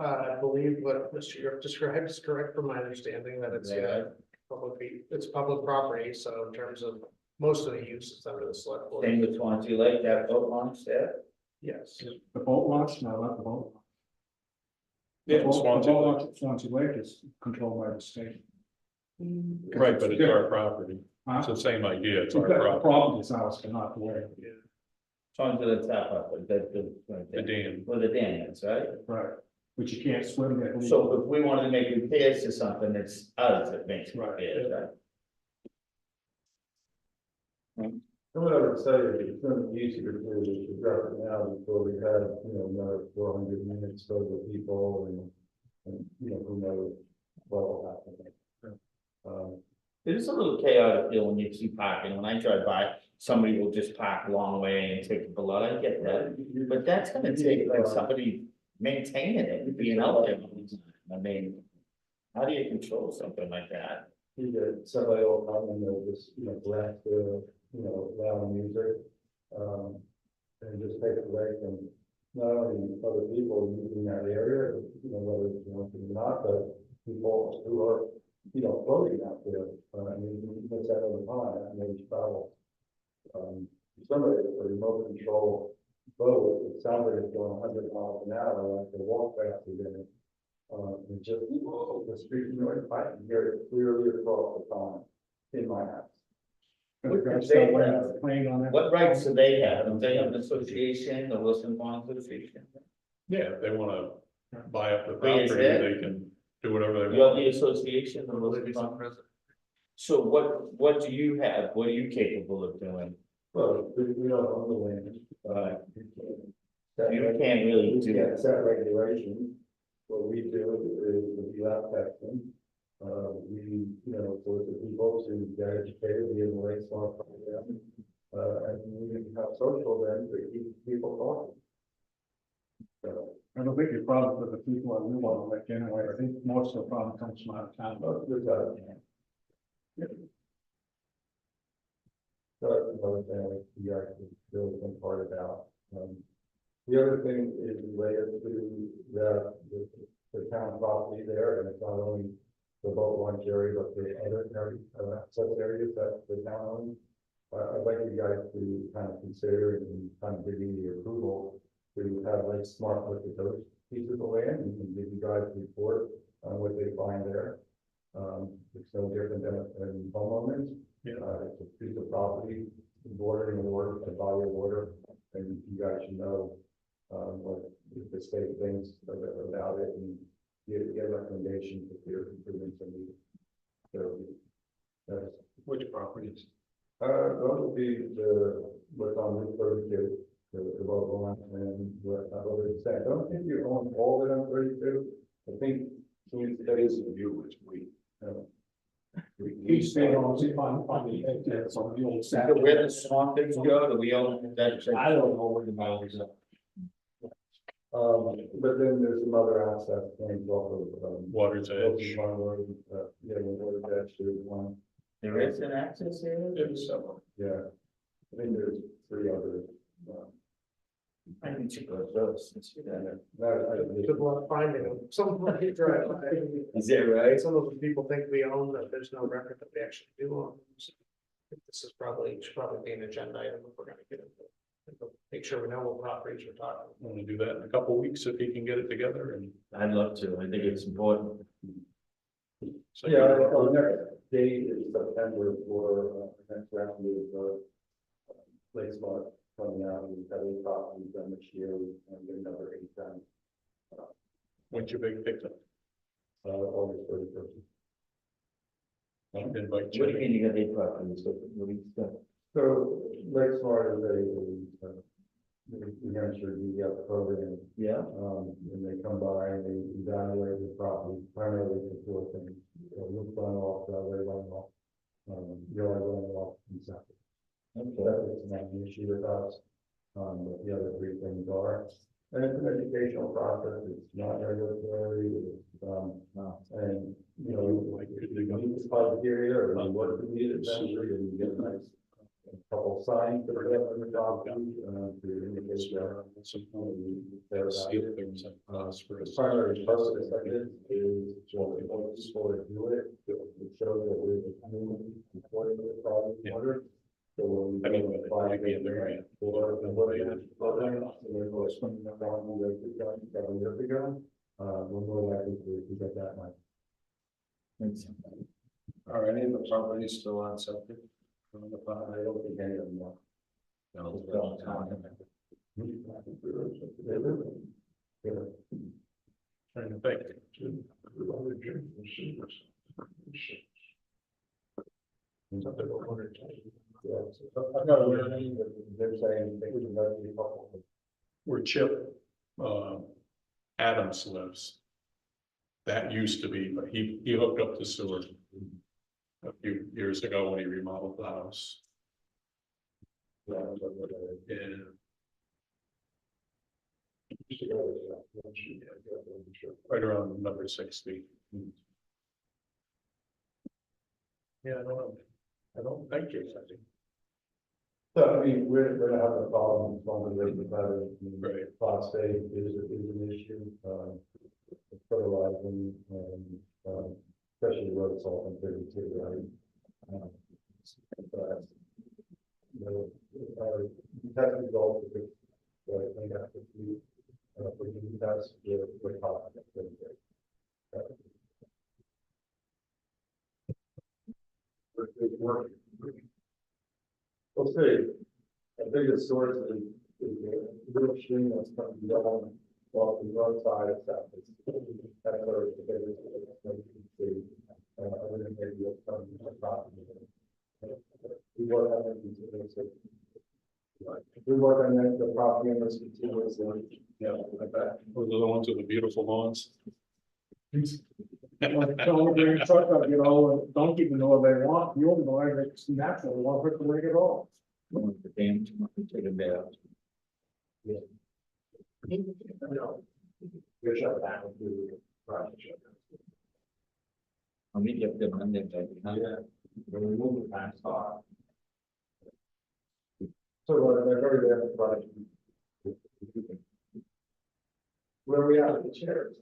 I believe what Mr. York described is correct from my understanding that it's, it's public property, so in terms of most of the use, it's under the select board.
Same with Swanzey Lake, that boat launch there?
Yes.
The boat launch, no, not the boat. launch.
Yeah,
The boat
Swansea Lake.
launch at Swansea Lake is controlled by the state.
Right, but it's our property.
Huh?
It's the same idea, it's our
The
property,
problem is ours, but not the way.
Swanzey Lake's that up, but
the dam.
where the dam is, right?
Right.
But you can't swim there.
So if we wanted to make repairs to something, it's us that makes repairs, right?
What I would say is it's gonna be easier to drop it now before we have, another 400 minutes for the people and, who knows what will happen.
It is a little chaotic feel when you see parking. When I drive by, somebody will just park a long way and take the lot. I get that. But that's gonna take like somebody maintaining it, being out there. All the time. I mean, how do you control something like that?
Somebody will come and they'll just, blast the, loud music, and just take it away from not only other people using that area, whether it's one or not, but people who are, floating out there. I mean, you miss that all the time, and they travel. Somebody with a remote control boat, it sounds like it's going 100 miles an hour, like they walk faster than it. And just, the street noise, I can hear it clearly across the pond in my house.
What rights do they have? Do they have an association, the Wilson Pond Association?
Yeah, if they wanna buy up the
Wait, is
property,
it?
they can do whatever they
You have
want.
the association, the Wilson Pond? So what do you have? What are you capable of doing?
Well, we don't own the land.
You can't really
We
do
can't
that.
set regulations. What we do is we have testing. We, for the people to get educated, we have a lake smart program. And we have social events that keep people talking. So,
I don't think your problem with the people that live on the lake anyway. I think most of the problem comes from out of town.
there's that. So that's another thing we actually really been part about. The other thing is related to the town property there, and it's not only the boat launch area, but the other area, such areas that the town owns. I'd like you guys to kind of consider and kind of give me the approval to have like smart look at those pieces of land and give you guys a report on what they find there. It's no different than homeowners. It's a piece of property bordering water, a body of water, and you guys should know what the state thinks about it and get recommendations if you're improving some of these. So that's
Which properties?
those would be what's on Route 32, the local one, and what I've already said. I don't think you own all of it on 32. I think
That is the view, which we.
Each state owns it on the old
So where the swamp things go, do we own that?
I don't know where the boundaries are.
But then there's some other access things off of,
Water's Edge.
Yeah, the water edge, there's one,
There is an access area?
There's several.
yeah. I think there's 3 others.
I need to go to those.
Good luck finding them. Some of them drive by.
Is that right?
Some of the people think we own that there's no record that we actually do own. So I think this is should probably be an agenda item if we're gonna get into it. Make sure we know what properties we're talking.
I'm gonna do that in a couple of weeks if he can get it together and.
I'd love to. I think it's important.
So
Yeah, our next date is September for next round of Lake Smart coming out. We've got 8 properties done this year and get another 8 done.
When's your big pickup?
August 31st.
I can invite
What do you
you.
mean you got 8 properties? What do you think?
So Lake Smart is a New Hampshire DEF program.
Yeah,
And they come by and they evaluate the property primarily for 4 things. Roof runoff, driveway runoff, yard runoff, and septic. That's not an issue with us. But the other 3 things are, and it's an educational process, it's not regulatory, it's, and, you meet the criteria or what you need essentially, and you get a nice couple signs that are up on the property, to indicate that.
See if there's a cause for
The
us.
primary purpose of it is to do it, it shows that we're supporting the project order. So when we.
I mean, it might be in the grant.
For the program, and then we're spending that on the several years ago, we're more likely to get that money.
Are any of the properties still on septic?
I don't think any of them are.
No, it's been a long time.
Trying to think.
I've got a learning that they're saying they would not be helpful.
Where Chip, Adams lives. That used to be, but he hooked up the sewer a few years ago when he remodeled the house. And right around number 60. Yeah, I don't think there's anything.
So, I mean, we're gonna have a problem with one of the
Right.
phosphate is an issue, fertilizing, especially road salt and 32, right? But, you know, test results, if it's, I think that's what we do test, we're confident. It's working. Okay, the biggest source is the little stream that's coming down off the roadside stuff. That's sort of the biggest. Other than maybe it's some property. We work on it. We work on that, the property owners continuously.
Yeah, I bet. Those are the ones with the beautiful lawns.
Don't bring a truck up, you know, and don't even know what they want, you don't know, it's natural, they want to make it all.
The dam, take a bit out.
We're shut down to the project.
I'll meet you up there Monday, maybe, huh?
Yeah, when we move the past off. So they're very there for project. Where we at with the chairs?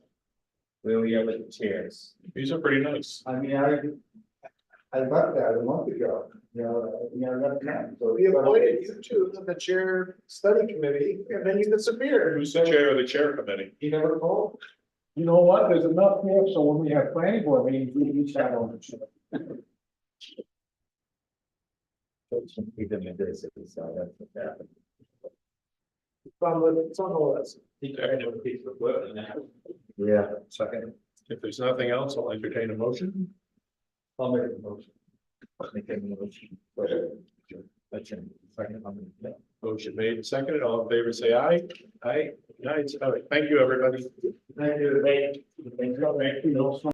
Where we are with the chairs.
These are pretty nice.
I mean, I got that a month ago, you know, that time, so.
We appointed you to the chair study committee and then you disappeared.
Who's the chair of the chair committee?
You never called?
You know what, there's enough here, so when we have planning board meetings, we each have on it.
Keep them in this, so that's what happened.
It's on the list.
Yeah.
Second. If there's nothing else, I'll entertain a motion.
I'll make a motion.
Make a motion.
Motion made and seconded. All in favor, say aye. Aye. Aye. Thank you, everybody.
Thank you.
Thank you.